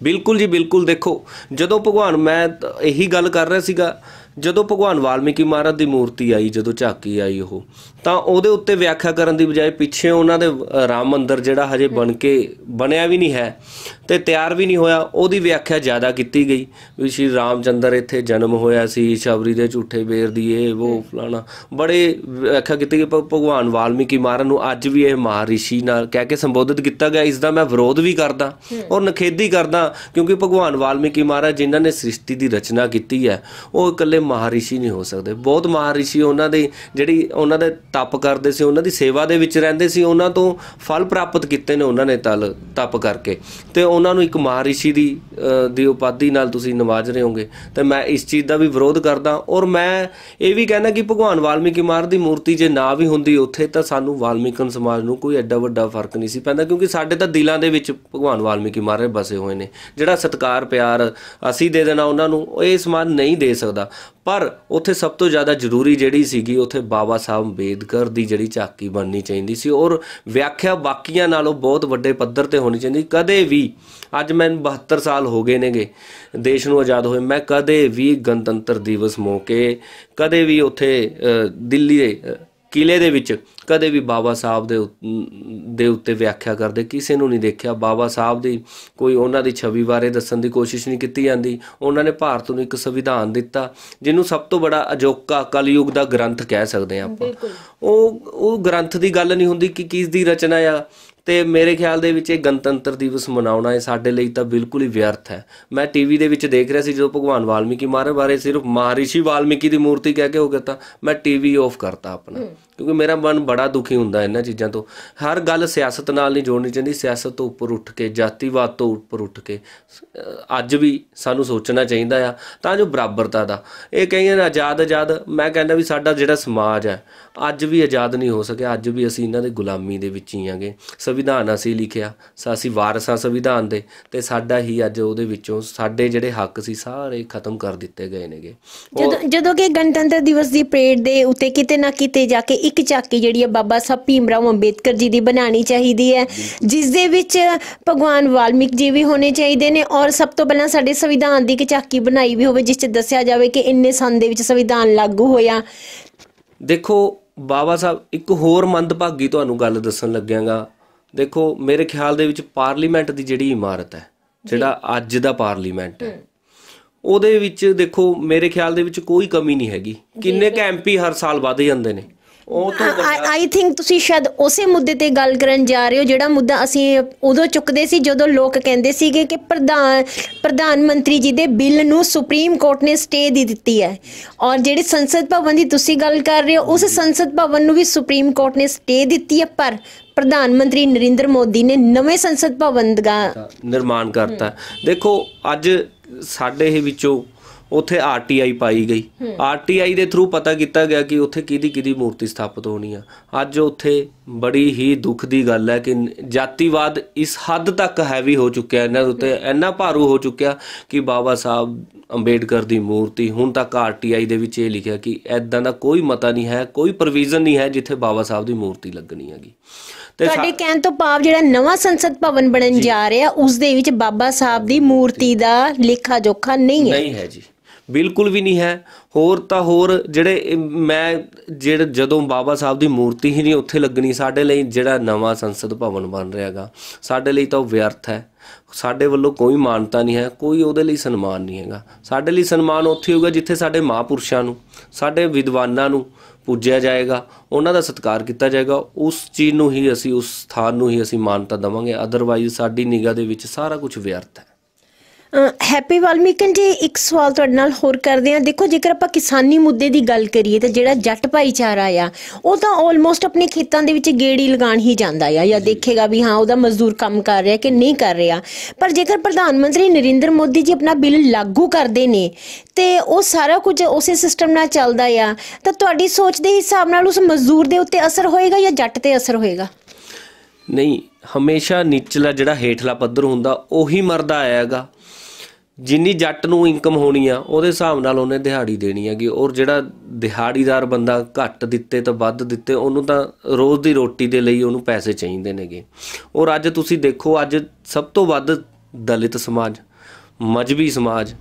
S3: ਬਿਲਕੁਲ ਜੀ, ਬਿਲਕੁਲ। ਦੇਖੋ, ਜਦੋਂ ਭਗਵਾਨ, ਮੈਂ ਇਹੀ ਗੱਲ ਕਰ ਰਿਹਾ ਸੀਗਾ, ਜਦੋਂ ਭਗਵਾਨ ਵਾਲਮੀਕੀ ਮਹਾਰਾਜ ਦੀ ਮੂਰਤੀ ਆਈ, ਜਦੋਂ ਝਾਕੀ ਆਈ, ਉਹ ਤਾਂ ਉਹਦੇ ਉੱਤੇ ਵਿਆਖਿਆ ਕਰਨ ਦੀ ਬਜਾਏ ਪਿੱਛੇ ਉਹਨਾਂ ਦੇ ਰਾਮ ਮੰਦਿਰ ਜਿਹੜਾ ਹਜੇ ਬਣਿਆ ਵੀ ਨਹੀਂ ਹੈ ਤੇ ਤਿਆਰ ਵੀ ਨਹੀਂ ਹੋਇਆ, ਉਹਦੀ ਵਿਆਖਿਆ ਜ਼ਿਆਦਾ ਕੀਤੀ ਗਈ ਵੀ ਸ਼੍ਰੀ ਰਾਮ ਚੰਦਰ ਇੱਥੇ ਜਨਮ ਹੋਇਆ ਸੀ, ਸ਼ਬਰੀ ਦੇ ਝੂਠੇ ਬੇਰ ਦੀ ਇਹ ਉਹ ਫਲਾਣਾ, ਬੜੇ ਵਿਆਖਿਆ ਕੀਤੀ ਗਈ। ਭਗਵਾਨ ਵਾਲਮੀਕੀ ਮਹਾਰਾਜ ਨੂੰ ਅੱਜ ਵੀ ਇਹ ਮਹਾਰਿਸ਼ੀ ਨਾਲ ਕਹਿ ਕੇ ਸੰਬੋਧਿਤ ਕੀਤਾ ਗਿਆ। ਇਸ ਦਾ ਮੈਂ ਵਿਰੋਧ ਵੀ ਕਰਦਾ ਔਰ ਨਿਖੇਧੀ ਕਰਦਾ, ਕਿਉਂਕਿ ਭਗਵਾਨ ਵਾਲਮੀਕੀ ਮਹਾਰਾਜ ਜਿਨ੍ਹਾਂ ਨੇ ਸ੍ਰਿਸ਼ਟੀ ਦੀ ਰਚਨਾ ਕੀਤੀ ਹੈ, ਉਹ ਇਕੱਲੇ ਮਹਾਰਿਸ਼ੀ ਨਹੀਂ ਹੋ ਸਕਦੇ। ਬਹੁਤ ਮਹਾਰਿਸ਼ੀ ਉਹਨਾਂ ਦੇ ਜਿਹੜੀ ਉਹਨਾਂ ਦੇ ਤਪ ਕਰਦੇ ਸੀ, ਉਹਨਾਂ ਦੀ ਸੇਵਾ ਦੇ ਵਿੱਚ ਰਹਿੰਦੇ ਸੀ, ਉਹਨਾਂ ਤੋਂ ਫਲ ਪ੍ਰਾਪਤ ਕੀਤੇ ਨੇ ਉਹਨਾਂ ਨੇ ਤਪ ਕਰਕੇ, ਅਤੇ ਉਹਨਾਂ ਨੂੰ ਇੱਕ ਮਹਾਰਿਸ਼ੀ ਦੀ ਉਪਾਧੀ ਨਾਲ ਤੁਸੀਂ ਨਵਾਜ ਰਹੇ ਹੋਗੇ। ਅਤੇ ਮੈਂ ਇਸ ਚੀਜ਼ ਦਾ ਵੀ ਵਿਰੋਧ ਕਰਦਾ। ਔਰ ਮੈਂ ਇਹ ਵੀ ਕਹਿੰਦਾ ਕਿ ਭਗਵਾਨ ਵਾਲਮੀਕੀ ਮਹਾਰਾਜ ਦੀ ਮੂਰਤੀ ਜੇ ਨਾ ਵੀ ਹੁੰਦੀ ਉੱਥੇ, ਤਾਂ ਸਾਨੂੰ ਵਾਲਮੀਕਨ ਸਮਾਜ ਨੂੰ ਕੋਈ ਐਡਾ ਵੱਡਾ ਫਰਕ ਨਹੀਂ ਸੀ ਪੈਂਦਾ, ਕਿਉਂਕਿ ਸਾਡੇ ਤਾਂ ਦਿਲਾਂ ਦੇ ਵਿੱਚ ਭਗਵਾਨ ਵਾਲਮੀਕੀ ਮਹਾਰਾਜ ਬਸੇ ਹੋਏ ਨੇ। ਜਿਹੜਾ ਸਤਿਕਾਰ ਪਿਆਰ ਅਸੀਂ ਦੇ ਦੇਣਾ ਉਹਨਾਂ ਨੂੰ, ਇਹ ਸਮਾਜ ਨਹੀਂ ਦੇ ਸਕਦਾ। ਪਰ ਉੱਥੇ ਸਭ ਤੋਂ ਜ਼ਿਆਦਾ ਜ਼ਰੂਰੀ ਜਿਹੜੀ ਸੀਗੀ, ਉੱਥੇ ਬਾਬਾ ਸਾਹਿਬ ਅੰਬੇਦਕਰ ਦੀ ਜਿਹੜੀ ਝਾਕੀ ਬਣਨੀ ਚਾਹੀਦੀ ਸੀ, ਔਰ ਵਿਆਖਿਆ ਬਾਕੀਆਂ ਨਾਲੋਂ ਬਹੁਤ ਵੱਡੇ ਪੱਧਰ 'ਤੇ ਹੋਣੀ ਚਾਹੀਦੀ। ਕਦੇ ਵੀ ਅੱਜ ਮੈਨੂੰ 72 ਸਾਲ ਹੋ ਗਏ ਨੇਗੇ ਦੇਸ਼ ਨੂੰ ਆਜ਼ਾਦ ਹੋਏ, ਮੈਂ ਕਦੇ ਵੀ ਗਣਤੰਤਰ ਦਿਵਸ ਮੌਕੇ ਕਦੇ ਵੀ ਉੱਥੇ ਦਿੱਲੀ ਦੇ ਕਿਲੇ ਦੇ ਵਿੱਚ ਕਦੇ ਵੀ ਬਾਬਾ ਸਾਹਿਬ ਦੇ ਉੱਤੇ ਵਿਆਖਿਆ ਕਰਦੇ ਕਿਸੇ ਨੂੰ ਨਹੀਂ ਦੇਖਿਆ। ਬਾਬਾ ਸਾਹਿਬ ਦੀ ਕੋਈ ਉਹਨਾਂ ਦੀ ਛਵੀ ਬਾਰੇ ਦੱਸਣ ਦੀ ਕੋਸ਼ਿਸ਼ ਨਹੀਂ ਕੀਤੀ ਜਾਂਦੀ। ਉਹਨਾਂ ਨੇ ਭਾਰਤ ਨੂੰ ਇੱਕ ਸੰਵਿਧਾਨ ਦਿੱਤਾ, ਜਿਹਨੂੰ ਸਭ ਤੋਂ ਬੜਾ ਅਜੋਕਾ ਕਲਯੁਗ ਦਾ ਗ੍ਰੰਥ ਕਹਿ ਸਕਦੇ ਹਾਂ ਆਪਾਂ। ਉਹ ਗ੍ਰੰਥ ਦੀ ਗੱਲ ਨਹੀਂ ਹੁੰਦੀ ਕਿ ਕਿਸ ਦੀ ਰਚਨਾ ਆ। ਅਤੇ ਮੇਰੇ ਖਿਆਲ ਦੇ ਵਿੱਚ ਇਹ ਗਣਤੰਤਰ ਦਿਵਸ ਮਨਾਉਣਾ ਇਹ ਸਾਡੇ ਲਈ ਤਾਂ ਬਿਲਕੁਲ ਹੀ ਵਿਅਰਥ ਹੈ। ਮੈਂ TV ਦੇ ਵਿੱਚ ਦੇਖ ਰਿਹਾ ਸੀ, ਜਦੋਂ ਭਗਵਾਨ ਵਾਲਮੀਕੀ ਮਹਾਰਾਜ ਬਾਰੇ ਸਿਰਫ ਮਹਾਰਿਸ਼ੀ ਵਾਲਮੀਕੀ ਦੀ ਮੂਰਤੀ ਕਹਿ ਕੇ ਹੋ ਗਿਆ, ਤਾਂ ਮੈਂ TV ਆਫ ਕਰਤਾ ਆਪਣਾ, ਕਿਉਂਕਿ ਮੇਰਾ ਮਨ ਬੜਾ ਦੁਖੀ ਹੁੰਦਾ ਇਹਨਾਂ ਚੀਜ਼ਾਂ ਤੋਂ। ਹਰ ਗੱਲ ਸਿਆਸਤ ਨਾਲ ਨਹੀਂ ਜੋੜਨੀ ਚਾਹੀਦੀ। ਸਿਆਸਤ ਤੋਂ ਉੱਪਰ ਉੱਠ ਕੇ, ਜਾਤੀਵਾਦ ਤੋਂ ਉੱਪਰ ਉੱਠ ਕੇ ਅੱਜ ਵੀ ਸਾਨੂੰ ਸੋਚਣਾ ਚਾਹੀਦਾ ਆ, ਤਾਂ ਜੋ ਬਰਾਬਰਤਾ ਦਾ ਇਹ ਕਹਿੰਦੇ ਨੇ ਆਜ਼ਾਦ। ਮੈਂ ਕਹਿੰਦਾ ਵੀ ਸਾਡਾ ਜਿਹੜਾ ਸਮਾਜ ਹੈ ਅੱਜ ਵੀ ਆਜ਼ਾਦ ਨਹੀਂ ਹੋ ਸਕਿਆ। ਅੱਜ ਵੀ ਅਸੀਂ ਇਹਨਾਂ ਦੇ ਗੁਲਾਮੀ ਦੇ ਵਿੱਚ ਹੀ ਆਂਗੇ। ਸੰਵਿਧਾਨ ਅਸੀਂ ਲਿਖਿਆ, ਅਸੀਂ ਵਾਰਸ ਹਾਂ ਸੰਵਿਧਾਨ ਦੇ, ਅਤੇ ਸਾਡਾ ਹੀ ਅੱਜ ਉਹਦੇ ਵਿੱਚੋਂ ਸਾਡੇ ਜਿਹੜੇ ਹੱਕ ਸੀ ਸਾਰੇ ਖਤਮ ਕਰ ਦਿੱਤੇ ਗਏ ਨੇਗੇ।
S2: ਜਦੋਂ ਕਿ ਗਣਤੰਤਰ ਦਿਵਸ ਦੀ ਪਰੇਡ ਦੇ ਉੱਤੇ ਕਿਤੇ ਨਾ ਕਿਤੇ ਜਾ ਕੇ ਇੱਕ ਝਾਕੀ ਜਿਹੜੀ ਹੈ ਬਾਬਾ ਸਾਹਿਬ ਭੀਮ ਰਾਓ ਅੰਬੇਦਕਰ ਜੀ ਦੀ ਬਣਾਉਣੀ ਚਾਹੀਦੀ ਹੈ, ਜਿਸ ਦੇ ਵਿੱਚ ਭਗਵਾਨ ਵਾਲਮੀਕ ਜੀ ਵੀ ਹੋਣੇ ਚਾਹੀਦੇ ਨੇ, ਔਰ ਸਭ ਤੋਂ ਪਹਿਲਾਂ ਸਾਡੇ ਸੰਵਿਧਾਨ ਦੀ ਇੱਕ ਝਾਕੀ ਬਣਾਈ ਵੀ ਹੋਵੇ, ਜਿਸ 'ਚ ਦੱਸਿਆ ਜਾਵੇ ਕਿ ਇੰਨੇ ਸੰਨ ਦੇ ਵਿੱਚ ਸੰਵਿਧਾਨ ਲਾਗੂ ਹੋਇਆ।
S3: ਦੇਖੋ ਬਾਬਾ ਸਾਹਿਬ, ਇੱਕ ਹੋਰ ਮੰਦਭਾਗੀ ਤੁਹਾਨੂੰ ਗੱਲ ਦੱਸਣ ਲੱਗਿਆਗਾ। ਦੇਖੋ ਮੇਰੇ ਖਿਆਲ ਦੇ ਵਿੱਚ ਪਾਰਲੀਮੈਂਟ ਦੀ ਜਿਹੜੀ ਇਮਾਰਤ ਹੈ, ਜਿਹੜਾ ਅੱਜ ਦਾ ਪਾਰਲੀਮੈਂਟ ਹੈ, ਉਹਦੇ ਵਿੱਚ ਦੇਖੋ ਮੇਰੇ ਖਿਆਲ ਦੇ ਵਿੱਚ ਕੋਈ ਕਮੀ ਨਹੀਂ ਹੈਗੀ। ਕਿੰਨੇ ਕੁ MP ਹਰ ਸਾਲ ਵੱਧ ਜਾਂਦੇ ਨੇ।
S2: ਆਈ ਥਿੰਕ ਤੁਸੀਂ ਸ਼ਾਇਦ ਉਸੇ ਮੁੱਦੇ ਤੇ ਗੱਲ ਕਰਨ ਜਾ ਰਹੇ ਹੋ, ਜਿਹੜਾ ਮੁੱਦਾ ਅਸੀਂ ਉਦੋਂ ਚੁੱਕਦੇ ਸੀ ਜਦੋਂ ਲੋਕ ਕਹਿੰਦੇ ਸੀਗੇ ਕਿ ਪ੍ਰਧਾਨ ਮੰਤਰੀ ਜੀ ਦੇ ਬਿੱਲ ਨੂੰ ਸੁਪਰੀਮ ਕੋਰਟ ਨੇ ਸਟੇ ਦੇ ਦਿੱਤੀ ਹੈ, ਔਰ ਜਿਹੜੀ ਸੰਸਦ ਭਵਨ ਦੀ ਤੁਸੀਂ ਗੱਲ ਕਰ ਰਹੇ ਹੋ, ਉਸ ਸੰਸਦ ਭਵਨ ਨੂੰ ਵੀ ਸੁਪਰੀਮ ਕੋਰਟ ਨੇ ਸਟੇ ਦਿੱਤੀ ਹੈ, ਪਰ ਪ੍ਰਧਾਨ ਮੰਤਰੀ ਨਰਿੰਦਰ ਮੋਦੀ ਨੇ ਨਵੇਂ ਸੰਸਦ ਭਵਨ ਦਾ
S3: ਨਿਰਮਾਣ ਕਰਤਾ। ਦੇਖੋ ਅੱਜ ਸਾਡੇ ਇਹ ਵਿੱਚੋਂ ਉੱਥੇ RTI ਪਾਈ ਗਈ। RTI ਦੇ ਥਰੂ ਪਤਾ ਕੀਤਾ ਗਿਆ ਕਿ ਉੱਥੇ ਕਿਹਦੀ ਮੂਰਤੀ ਸਥਾਪਿਤ ਹੋਣੀ ਆ। ਅੱਜ ਉੱਥੇ ਬੜੀ ਹੀ ਦੁੱਖ ਦੀ ਗੱਲ ਹੈ ਕਿ ਜਾਤੀਵਾਦ ਇਸ ਹੱਦ ਤੱਕ ਹੈਵੀ ਹੋ ਚੁੱਕਿਆ, ਇਹਨਾਂ ਉੱਤੇ ਇੰਨਾ ਭਾਰੂ ਹੋ ਚੁੱਕਿਆ ਕਿ ਬਾਬਾ ਸਾਹਿਬ ਅੰਬੇਡਕਰ ਦੀ ਮੂਰਤੀ ਹੁਣ ਤੱਕ RTI ਦੇ ਵਿੱਚ ਇਹ ਲਿਖਿਆ ਕਿ ਇੱਦਾਂ ਦਾ ਕੋਈ ਮਤਾ ਨਹੀਂ ਹੈ, ਕੋਈ ਪ੍ਰੋਵੀਜ਼ਨ ਨਹੀਂ ਹੈ ਜਿੱਥੇ ਬਾਬਾ ਸਾਹਿਬ ਦੀ ਮੂਰਤੀ ਲੱਗਣੀ ਹੈਗੀ।
S2: ਤੁਹਾਡੇ ਕਹਿਣ ਤੋਂ ਭਾਵ ਜਿਹੜਾ ਨਵਾਂ ਸੰਸਦ ਭਵਨ ਬਣਨ ਜਾ ਰਿਹਾ ਉਸ ਦੇ ਵਿੱਚ ਬਾਬਾ ਸਾਹਿਬ ਦੀ ਮੂਰਤੀ ਦਾ ਲੇਖਾ ਜੋਖਾ ਨਹੀਂ ਹੈ
S3: ਜੀ, ਬਿਲਕੁਲ ਵੀ ਨਹੀਂ ਹੈ। ਹੋਰ ਤਾਂ ਹੋਰ ਜਦੋਂ ਬਾਬਾ ਸਾਹਿਬ ਦੀ ਮੂਰਤੀ ਹੀ ਨਹੀਂ ਉੱਥੇ ਲੱਗਣੀ, ਸਾਡੇ ਲਈ ਜਿਹੜਾ ਨਵਾਂ ਸੰਸਦ ਭਵਨ ਬਣ ਰਿਹਾ ਹੈਗਾ ਸਾਡੇ ਲਈ ਤਾਂ ਉਹ ਵਿਅਰਥ ਹੈ। ਸਾਡੇ ਵੱਲੋਂ ਕੋਈ ਮਾਨਤਾ ਨਹੀਂ ਹੈ, ਕੋਈ ਉਹਦੇ ਲਈ ਸਨਮਾਨ ਨਹੀਂ ਹੈਗਾ। ਸਾਡੇ ਲਈ ਸਨਮਾਨ ਉੱਥੇ ਹੋਊਗਾ ਜਿੱਥੇ ਸਾਡੇ ਮਹਾਂਪੁਰਸ਼ਾਂ ਨੂੰ, ਸਾਡੇ ਵਿਦਵਾਨਾਂ ਨੂੰ ਪੂਜਿਆ ਜਾਏਗਾ, ਉਹਨਾਂ ਦਾ ਸਤਿਕਾਰ ਕੀਤਾ ਜਾਏਗਾ। ਉਸ ਚੀਜ਼ ਨੂੰ ਹੀ ਅਸੀਂ, ਉਸ ਸਥਾਨ ਨੂੰ ਹੀ ਅਸੀਂ ਮਾਨਤਾ ਦੇਵਾਂਗੇ। ਅਦਰਵਾਈਜ਼ ਸਾਡੀ ਨਿਗਾਹ ਦੇ ਵਿੱਚ ਸਾਰਾ ਕੁਝ ਵਿਅਰਥ ਹੈ।
S2: ਹੈਪੀ ਵਾਲਮੀਕਨ ਜੀ, ਇੱਕ ਸਵਾਲ ਤੁਹਾਡੇ ਨਾਲ ਹੋਰ ਕਰਦੇ ਹਾਂ। ਦੇਖੋ, ਜੇਕਰ ਆਪਾਂ ਕਿਸਾਨੀ ਮੁੱਦੇ ਦੀ ਗੱਲ ਕਰੀਏ ਤਾਂ ਜਿਹੜਾ ਜੱਟ ਭਾਈਚਾਰਾ ਆ ਉਹ ਤਾਂ ਆਲਮੋਸਟ ਆਪਣੇ ਖੇਤਾਂ ਦੇ ਵਿੱਚ ਗੇੜੀ ਲਗਾਉਣ ਹੀ ਜਾਂਦਾ ਆ, ਜਾਂ ਦੇਖੇਗਾ ਵੀ ਹਾਂ ਉਹਦਾ ਮਜ਼ਦੂਰ ਕੰਮ ਕਰ ਰਿਹਾ ਕਿ ਨਹੀਂ ਕਰ ਰਿਹਾ। ਪਰ ਜੇਕਰ ਪ੍ਰਧਾਨ ਮੰਤਰੀ ਨਰਿੰਦਰ ਮੋਦੀ ਜੀ ਆਪਣਾ ਬਿੱਲ ਲਾਗੂ ਕਰਦੇ ਨੇ ਤੇ ਉਹ ਸਾਰਾ ਕੁਝ ਉਸੇ ਸਿਸਟਮ ਨਾਲ ਚੱਲਦਾ ਆ, ਤਾਂ ਤੁਹਾਡੀ ਸੋਚ ਦੇ ਹਿਸਾਬ ਨਾਲ ਉਸ ਮਜ਼ਦੂਰ ਦੇ ਉੱਤੇ ਅਸਰ ਹੋਏਗਾ ਜਾਂ ਜੱਟ ਤੇ ਅਸਰ ਹੋਏਗਾ?
S3: ਨਹੀਂ, ਹਮੇਸ਼ਾ ਨਿਚਲਾ ਜਿਹੜਾ ਹੇਠਲਾ ਪੱਧਰ ਹੁੰਦਾ ਉਹੀ ਮਰਦਾ ਆਇਆ ਹੈਗਾ। ਜਿੰਨੀ ਜੱਟ ਨੂੰ ਇਨਕਮ ਹੋਣੀ ਆ ਉਹਦੇ ਹਿਸਾਬ ਨਾਲ ਉਹਨੇ ਦਿਹਾੜੀ ਦੇਣੀ ਹੈਗੀ, ਔਰ ਜਿਹੜਾ ਦਿਹਾੜੀਦਾਰ ਬੰਦਾ ਘੱਟ ਦਿੱਤੇ ਤਾਂ ਵੱਧ ਦਿੱਤੇ, ਉਹਨੂੰ ਤਾਂ ਰੋਜ਼ ਦੀ ਰੋਟੀ ਦੇ ਲਈ ਉਹਨੂੰ ਪੈਸੇ ਚਾਹੀਦੇ ਨੇਗੇ। ਔਰ ਅੱਜ ਤੁਸੀਂ ਦੇਖੋ, ਅੱਜ ਸਭ ਤੋਂ ਵੱਧ ਦਲਿਤ ਸਮਾਜ, ਮਜ਼੍ਹਬੀ ਸਮਾਜ,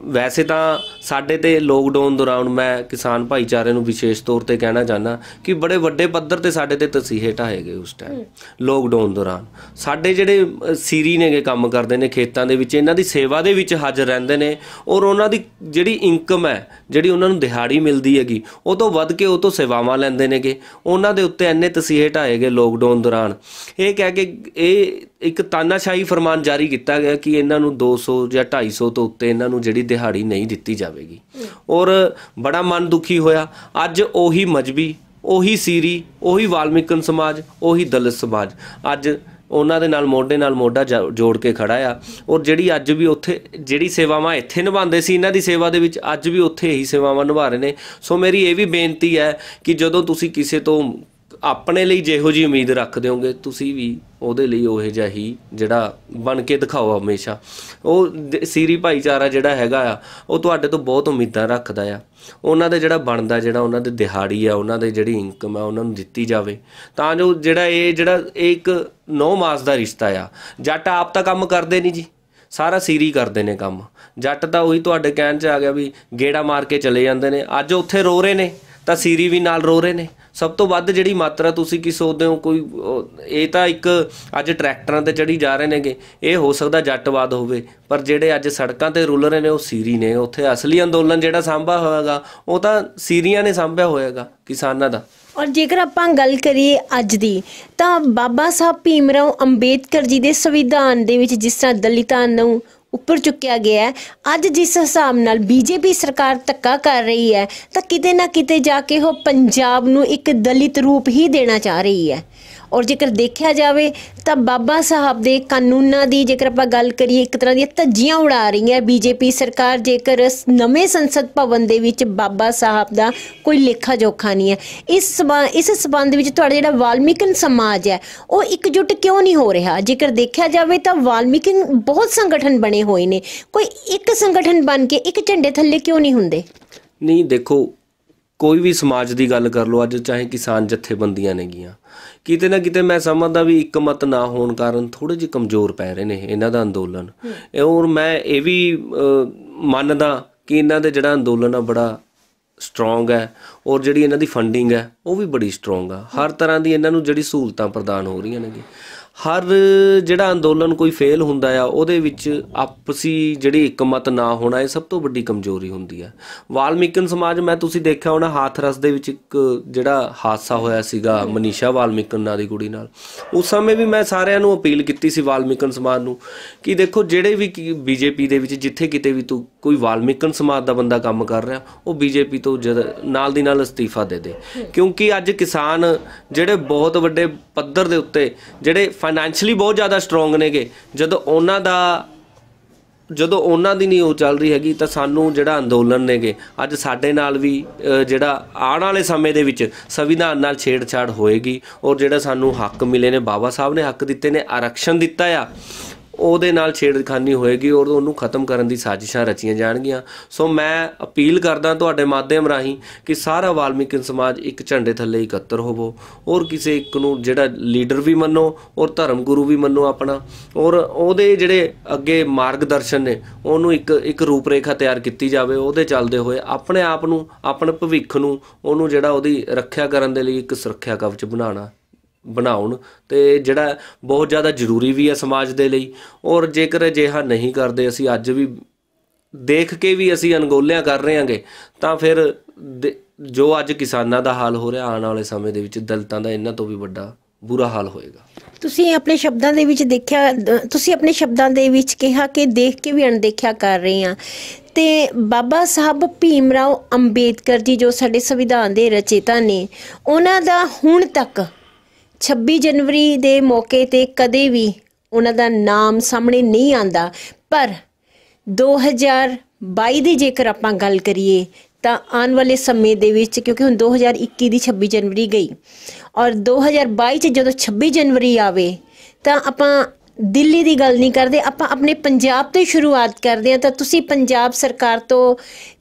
S3: ਵੈਸੇ ਤਾਂ ਸਾਡੇ ਤੇ ਲੋਕਡਾਊਨ ਦੌਰਾਨ ਮੈਂ ਕਿਸਾਨ ਭਾਈਚਾਰੇ ਨੂੰ ਵਿਸ਼ੇਸ਼ ਤੌਰ ਤੇ ਕਹਿਣਾ ਚਾਹੁੰਦਾ ਕਿ ਬੜੇ ਵੱਡੇ ਪੱਧਰ ਤੇ ਸਾਡੇ ਤੇ ਤਸੀਹੇ ਢਾਏ ਗਏ ਉਸ ਟਾਈਮ ਲੋਕਡਾਊਨ ਦੌਰਾਨ। ਸਾਡੇ ਜਿਹੜੇ ਸੀਰੀ ਨੇਗੇ ਕੰਮ ਕਰਦੇ ਨੇ ਖੇਤਾਂ ਦੇ ਵਿੱਚ, ਇਹਨਾਂ ਦੀ ਸੇਵਾ ਦੇ ਵਿੱਚ ਹਾਜ਼ਰ ਰਹਿੰਦੇ ਨੇ, ਔਰ ਉਹਨਾਂ ਦੀ ਜਿਹੜੀ ਇਨਕਮ ਹੈ, ਜਿਹੜੀ ਉਹਨਾਂ ਨੂੰ ਦਿਹਾੜੀ ਮਿਲਦੀ ਹੈਗੀ, ਉਹ ਤੋਂ ਵੱਧ ਕੇ ਉਹ ਤੋਂ ਸੇਵਾਵਾਂ ਲੈਂਦੇ ਨੇਗੇ। ਉਹਨਾਂ ਦੇ ਉੱਤੇ ਇੰਨੇ ਤਸੀਹੇ ਢਾਏ ਗਏ ਲੋਕਡਾਊਨ ਦੌਰਾਨ, ਇਹ ਕਹਿ ਕੇ ਇਹ ਇੱਕ ਤਾਨਾਸ਼ਾਹੀ ਫਰਮਾਨ ਜਾਰੀ ਕੀਤਾ ਗਿਆ ਕਿ ਇਹਨਾਂ ਨੂੰ 200 ਜਾਂ 250 ਤੋਂ ਉੱਤੇ ਇਹਨਾਂ ਨੂੰ ਨੂੰ ਜਿਹੜੀ ਦਿਹਾੜੀ ਨਹੀਂ ਦਿੱਤੀ ਜਾਵੇਗੀ। ਔਰ ਬੜਾ ਮਨ ਦੁਖੀ ਹੋਇਆ। ਅੱਜ ਉਹੀ ਮਜ਼੍ਹਬੀ, ਉਹੀ ਸੀਰੀ, ਉਹੀ ਵਾਲਮੀਕਨ ਸਮਾਜ, ਉਹੀ ਦਲਿਤ ਸਮਾਜ ਅੱਜ ਉਹਨਾਂ ਦੇ ਨਾਲ ਮੋਢਾ ਜੋੜ ਕੇ ਖੜਾ ਆ। ਔਰ ਜਿਹੜੀ ਅੱਜ ਵੀ ਉੱਥੇ ਜਿਹੜੀ ਸੇਵਾਵਾਂ ਇੱਥੇ ਨਿਭਾਉਂਦੇ ਸੀ ਇਹਨਾਂ ਦੀ ਸੇਵਾ ਦੇ ਵਿੱਚ ਅੱਜ ਵੀ ਉੱਥੇ ਇਹੀ ਸੇਵਾਵਾਂ ਨਿਭਾ ਰਹੇ ਨੇ। ਸੋ ਮੇਰੀ ਇਹ ਵੀ ਬੇਨਤੀ ਹੈ ਕਿ ਜਦੋਂ ਤੁਸੀਂ ਕਿਸੇ ਤੋਂ ਆਪਣੇ ਲਈ ਜਿਹੋ ਜਿਹੀ ਉਮੀਦ ਰੱਖਦੇ ਹੋਗੇ ਤੁਸੀਂ ਵੀ ਉਹਦੇ ਲਈ ਉਹੋ ਜਿਹਾ ਹੀ ਜਿਹੜਾ ਬਣ ਕੇ ਦਿਖਾਓ ਹਮੇਸ਼ਾ। ਉਹ ਸੀਰੀ ਭਾਈਚਾਰਾ ਜਿਹੜਾ ਹੈਗਾ ਆ ਉਹ ਤੁਹਾਡੇ ਤੋਂ ਬਹੁਤ ਉਮੀਦਾਂ ਰੱਖਦਾ ਆ। ਉਹਨਾਂ ਦੇ ਜਿਹੜਾ ਬਣਦਾ ਜਿਹੜਾ ਉਹਨਾਂ ਦੇ ਦਿਹਾੜੀ ਆ, ਉਹਨਾਂ ਦੇ ਜਿਹੜੀ ਇਨਕਮ ਆ ਉਹਨਾਂ ਨੂੰ ਦਿੱਤੀ ਜਾਵੇ ਤਾਂ ਜੋ ਜਿਹੜਾ ਇਹ ਇੱਕ 9 ਮਾਸ ਦਾ ਰਿਸ਼ਤਾ ਆ। ਜੱਟ ਆਪ ਤਾਂ ਕੰਮ ਕਰਦੇ ਨਹੀਂ ਜੀ, ਸਾਰਾ ਸੀਰੀ ਕਰਦੇ ਨੇ ਕੰਮ। ਜੱਟ ਤਾਂ ਉਹੀ ਤੁਹਾਡੇ ਕਹਿਣ 'ਚ ਆ ਗਿਆ ਵੀ ਗੇੜਾ ਮਾਰ ਕੇ ਚਲੇ ਜਾਂਦੇ ਨੇ। ਅੱਜ ਉੱਥੇ ਰੋ ਰਹੇ ਨੇ ਤਾਂ ਸੀਰੀ ਵੀ ਨਾਲ ਰੋ ਰਹੇ ਨੇ। ਸਭ ਤੋਂ ਵੱਧ ਜਿਹੜੀ ਮਾਤਰਾ ਤੁਸੀਂ ਕੀ ਸੋਚਦੇ ਹੋ? ਕੋਈ ਇਹ ਤਾਂ ਇੱਕ ਅੱਜ ਟਰੈਕਟਰਾਂ 'ਤੇ ਚੜ੍ਹੀ ਜਾ ਰਹੇ ਨੇਗੇ, ਇਹ ਹੋ ਸਕਦਾ ਜੱਟਵਾਦ ਹੋਵੇ, ਪਰ ਜਿਹੜੇ ਅੱਜ ਸੜਕਾਂ 'ਤੇ ਰੁਲ ਰਹੇ ਨੇ ਉਹ ਸੀਰੀ ਨੇ। ਉੱਥੇ ਅਸਲੀ ਅੰਦੋਲਨ ਜਿਹੜਾ ਸਾਂਭਿਆ ਹੋਏਗਾ ਉਹ ਤਾਂ ਸੀਰੀਆਂ ਨੇ ਸਾਂਭਿਆ ਹੋਏਗਾ, ਕਿਸਾਨਾਂ ਦਾ।
S2: ਔਰ ਜੇਕਰ ਆਪਾਂ ਗੱਲ ਕਰੀਏ ਅੱਜ ਦੀ, ਤਾਂ ਬਾਬਾ ਸਾਹਿਬ ਭੀਮ ਰਾਓ ਅੰਬੇਦਕਰ ਜੀ ਦੇ ਸੰਵਿਧਾਨ ਦੇ ਵਿੱਚ ਜਿਸ ਤਰ੍ਹਾਂ ਦਲਿਤਾਂ ਨੂੰ ਉੱਪਰ ਚੁੱਕਿਆ ਗਿਆ ਹੈ, ਅੱਜ ਜਿਸ ਹਿਸਾਬ ਨਾਲ ਬੀਜੇਪੀ ਸਰਕਾਰ ਧੱਕਾ ਕਰ ਰਹੀ ਹੈ ਤਾਂ ਕਿਤੇ ਨਾ ਕਿਤੇ ਜਾ ਕੇ ਉਹ ਪੰਜਾਬ ਨੂੰ ਇੱਕ ਦਲਿਤ ਰੂਪ ਹੀ ਦੇਣਾ ਚਾਹ ਰਹੀ ਹੈ। ਔਰ ਜੇਕਰ ਦੇਖਿਆ ਜਾਵੇ ਤਾਂ ਬਾਬਾ ਸਾਹਿਬ ਦੇ ਕਾਨੂੰਨਾਂ ਦੀ ਜੇਕਰ ਆਪਾਂ ਗੱਲ ਕਰੀਏ, ਇੱਕ ਤਰ੍ਹਾਂ ਦੀਆਂ ਧੱਜੀਆਂ ਉਡਾ ਰਹੀ ਹੈ ਬੀਜੇਪੀ ਸਰਕਾਰ। ਜੇਕਰ ਨਵੇਂ ਸੰਸਦ ਭਵਨ ਦੇ ਵਿੱਚ ਬਾਬਾ ਸਾਹਿਬ ਦਾ ਕੋਈ ਲੇਖਾ ਜੋਖਾ ਨਹੀਂ ਹੈ। ਇਸ ਸਬੰਧ ਵਿੱਚ ਤੁਹਾਡਾ ਜਿਹੜਾ ਵਾਲਮੀਕਨ ਸਮਾਜ ਹੈ ਉਹ ਇਕਜੁੱਟ ਕਿਉਂ ਨਹੀਂ ਹੋ ਰਿਹਾ? ਜੇਕਰ ਦੇਖਿਆ ਜਾਵੇ ਤਾਂ ਵਾਲਮੀਕਨ ਬਹੁਤ ਸੰਗਠਨ ਬਣੇ ਹੋਏ ਨੇ, ਕੋਈ ਇੱਕ ਸੰਗਠਨ ਬਣ ਕੇ ਇੱਕ ਝੰਡੇ ਥੱਲੇ ਕਿਉਂ ਨਹੀਂ ਹੁੰਦੇ?
S3: ਨਹੀਂ ਦੇਖੋ, ਕੋਈ ਵੀ ਸਮਾਜ ਦੀ ਗੱਲ ਕਰ ਲਓ, ਅੱਜ ਚਾਹੇ ਕਿਸਾਨ ਜਥੇਬੰਦੀਆਂ ਨੇਗੀਆਂ, ਕਿਤੇ ਨਾ ਕਿਤੇ ਮੈਂ ਸਮਝਦਾ ਵੀ ਇੱਕ ਮਤ ਨਾ ਹੋਣ ਕਾਰਨ ਥੋੜ੍ਹੇ ਜਿਹੇ ਕਮਜ਼ੋਰ ਪੈ ਰਹੇ ਨੇ ਇਹਨਾਂ ਦਾ ਅੰਦੋਲਨ। ਔਰ ਮੈਂ ਇਹ ਵੀ ਮੰਨਦਾ ਕਿ ਇਹਨਾਂ ਦੇ ਜਿਹੜਾ ਅੰਦੋਲਨ ਆ ਬੜਾ ਸਟਰੋਂਗ ਹੈ ਔਰ ਜਿਹੜੀ ਇਹਨਾਂ ਦੀ ਫੰਡਿੰਗ ਹੈ ਉਹ ਵੀ ਬੜੀ ਸਟਰੋਂਗ ਆ। ਹਰ ਤਰ੍ਹਾਂ ਦੀ ਇਹਨਾਂ ਨੂੰ ਜਿਹੜੀ ਸਹੂਲਤਾਂ ਪ੍ਰਦਾਨ ਹੋ ਰਹੀਆਂ ਨੇ। ਹਰ ਜਿਹੜਾ ਅੰਦੋਲਨ ਕੋਈ ਫੇਲ ਹੁੰਦਾ ਆ ਉਹਦੇ ਵਿੱਚ ਆਪਸੀ ਜਿਹੜੀ ਇੱਕਮਤ ਨਾ ਹੋਣਾ ਇਹ ਸਭ ਤੋਂ ਵੱਡੀ ਕਮਜ਼ੋਰੀ ਹੁੰਦੀ ਹੈ। ਵਾਲਮੀਕਨ ਸਮਾਜ, ਮੈਂ ਤੁਸੀਂ ਦੇਖਿਆ ਹੋਣਾ ਹਾਥਰਸ ਦੇ ਵਿੱਚ ਇੱਕ ਜਿਹੜਾ ਹਾਦਸਾ ਹੋਇਆ ਸੀਗਾ ਮਨੀਸ਼ਾ ਵਾਲਮੀਕਨ ਨਾਂ ਦੀ ਕੁੜੀ ਨਾਲ, ਉਸ ਸਮੇਂ ਵੀ ਮੈਂ ਸਾਰਿਆਂ ਨੂੰ ਅਪੀਲ ਕੀਤੀ ਸੀ ਵਾਲਮੀਕਨ ਸਮਾਜ ਨੂੰ ਕਿ ਦੇਖੋ ਜਿਹੜੇ ਵੀ ਬੀਜੇਪੀ ਦੇ ਵਿੱਚ ਜਿੱਥੇ ਕਿਤੇ ਵੀ ਤੂੰ ਕੋਈ ਵਾਲਮੀਕਨ ਸਮਾਜ ਦਾ ਬੰਦਾ ਕੰਮ ਕਰ ਰਿਹਾ ਉਹ ਬੀਜੇਪੀ ਤੋਂ ਨਾਲ ਦੀ ਨਾਲ ਅਸਤੀਫਾ ਦੇ ਦੇ। ਕਿਉਂਕਿ ਅੱਜ ਕਿਸਾਨ ਜਿਹੜੇ ਬਹੁਤ ਵੱਡੇ ਪੱਧਰ ਦੇ ਉੱਤੇ ਜਿਹੜੇ ਫਾਈਨੈਂਸ਼ਲੀ ਬਹੁਤ ਜ਼ਿਆਦਾ ਸਟਰੋਂਗ ਨੇਗੇ, ਜਦੋਂ ਉਹਨਾਂ ਦੀ ਨਹੀਂ ਉਹ ਚੱਲ ਰਹੀ ਹੈਗੀ ਤਾਂ ਸਾਨੂੰ ਜਿਹੜਾ ਅੰਦੋਲਨ ਨੇਗੇ ਅੱਜ ਸਾਡੇ ਨਾਲ ਵੀ ਜਿਹੜਾ ਆਉਣ ਵਾਲੇ ਸਮੇਂ ਦੇ ਵਿੱਚ ਸੰਵਿਧਾਨ ਨਾਲ ਛੇੜਛਾੜ ਹੋਏਗੀ। ਔਰ ਜਿਹੜਾ ਸਾਨੂੰ ਹੱਕ ਮਿਲੇ ਨੇ, ਬਾਬਾ ਸਾਹਿਬ ਨੇ ਹੱਕ ਦਿੱਤੇ ਨੇ, ਆਰਕਸ਼ਣ ਦਿੱਤਾ ਆ, ਉਹਦੇ ਨਾਲ ਛੇੜਖਾਨੀ ਹੋਏਗੀ ਔਰ ਉਹਨੂੰ ਖਤਮ ਕਰਨ ਦੀ ਸਾਜ਼ਿਸ਼ਾਂ ਰਚੀਆਂ ਜਾਣਗੀਆਂ। ਸੋ ਮੈਂ ਅਪੀਲ ਕਰਦਾ ਤੁਹਾਡੇ ਮਾਧਿਅਮ ਰਾਹੀਂ ਕਿ ਸਾਰਾ ਵਾਲਮੀਕਨ ਸਮਾਜ ਇੱਕ ਝੰਡੇ ਥੱਲੇ ਇਕੱਤਰ ਹੋਵੋ ਔਰ ਕਿਸੇ ਇੱਕ ਨੂੰ ਜਿਹੜਾ ਲੀਡਰ ਵੀ ਮੰਨੋ ਔਰ ਧਰਮ ਗੁਰੂ ਵੀ ਮੰਨੋ ਆਪਣਾ, ਔਰ ਉਹਦੇ ਜਿਹੜੇ ਅੱਗੇ ਮਾਰਗਦਰਸ਼ਨ ਨੇ ਉਹਨੂੰ ਇੱਕ ਰੂਪਰੇਖਾ ਤਿਆਰ ਕੀਤੀ ਜਾਵੇ। ਉਹਦੇ ਚੱਲਦੇ ਹੋਏ ਆਪਣੇ ਆਪ ਨੂੰ, ਆਪਣੇ ਭਵਿੱਖ ਨੂੰ, ਉਹਨੂੰ ਜਿਹੜਾ ਉਹਦੀ ਰੱਖਿਆ ਕਰਨ ਦੇ ਲਈ ਇੱਕ ਸੁਰੱਖਿਆ ਕਵਚ ਬਣਾਉਣ ਤੇ ਜਿਹੜਾ ਬਹੁਤ ਜ਼ਿਆਦਾ ਜ਼ਰੂਰੀ ਵੀ ਹੈ ਸਮਾਜ ਦੇ ਲਈ। ਔਰ ਜੇਕਰ ਅਜਿਹਾ ਨਹੀਂ ਕਰਦੇ, ਅਸੀਂ ਅੱਜ ਵੀ ਦੇਖ ਕੇ ਵੀ ਅਸੀਂ ਅਣਗੌਲਿਆਂ ਕਰ ਰਹੇ ਹਾਂਗੇ, ਤਾਂ ਫਿਰ ਜੋ ਅੱਜ ਕਿਸਾਨਾਂ ਦਾ ਹਾਲ ਹੋ ਰਿਹਾ ਆਉਣ ਵਾਲੇ ਸਮੇਂ ਦੇ ਵਿੱਚ ਦਲਿਤਾਂ ਦਾ ਇਹਨਾਂ ਤੋਂ ਵੀ ਵੱਡਾ ਬੁਰਾ ਹਾਲ ਹੋਏਗਾ।
S2: ਤੁਸੀਂ ਆਪਣੇ ਸ਼ਬਦਾਂ ਦੇ ਵਿੱਚ ਦੇਖਿਆ, ਤੁਸੀਂ ਆਪਣੇ ਸ਼ਬਦਾਂ ਦੇ ਵਿੱਚ ਕਿਹਾ ਕਿ ਦੇਖ ਕੇ ਵੀ ਅਣਦੇਖਿਆ ਕਰ ਰਹੇ ਹਾਂ। ਤੇ ਬਾਬਾ ਸਾਹਿਬ ਭੀਮ ਰਾਓ ਅੰਬੇਦਕਰ ਜੀ ਜੋ ਸਾਡੇ ਸੰਵਿਧਾਨ ਦੇ ਰਚੇਤਾ ਨੇ, ਉਹਨਾਂ ਦਾ ਹੁਣ ਤੱਕ 26 ਜਨਵਰੀ ਦੇ ਮੌਕੇ 'ਤੇ ਕਦੇ ਵੀ ਉਹਨਾਂ ਦਾ ਨਾਮ ਸਾਹਮਣੇ ਨਹੀਂ ਆਉਂਦਾ। ਪਰ 2022 ਦੀ ਜੇਕਰ ਆਪਾਂ ਗੱਲ ਕਰੀਏ ਤਾਂ ਆਉਣ ਵਾਲੇ ਸਮੇਂ ਦੇ ਵਿੱਚ, ਕਿਉਂਕਿ ਹੁਣ 2021 ਦੀ 26 ਜਨਵਰੀ ਗਈ ਔਰ 2022 'ਚ ਜਦੋਂ 26 ਜਨਵਰੀ ਆਵੇ ਤਾਂ ਆਪਾਂ ਦਿੱਲੀ ਦੀ ਗੱਲ ਨਹੀਂ ਕਰਦੇ, ਆਪਾਂ ਆਪਣੇ ਪੰਜਾਬ ਤੋਂ ਸ਼ੁਰੂਆਤ ਕਰਦੇ ਹਾਂ। ਤਾਂ ਤੁਸੀਂ ਪੰਜਾਬ ਸਰਕਾਰ ਤੋਂ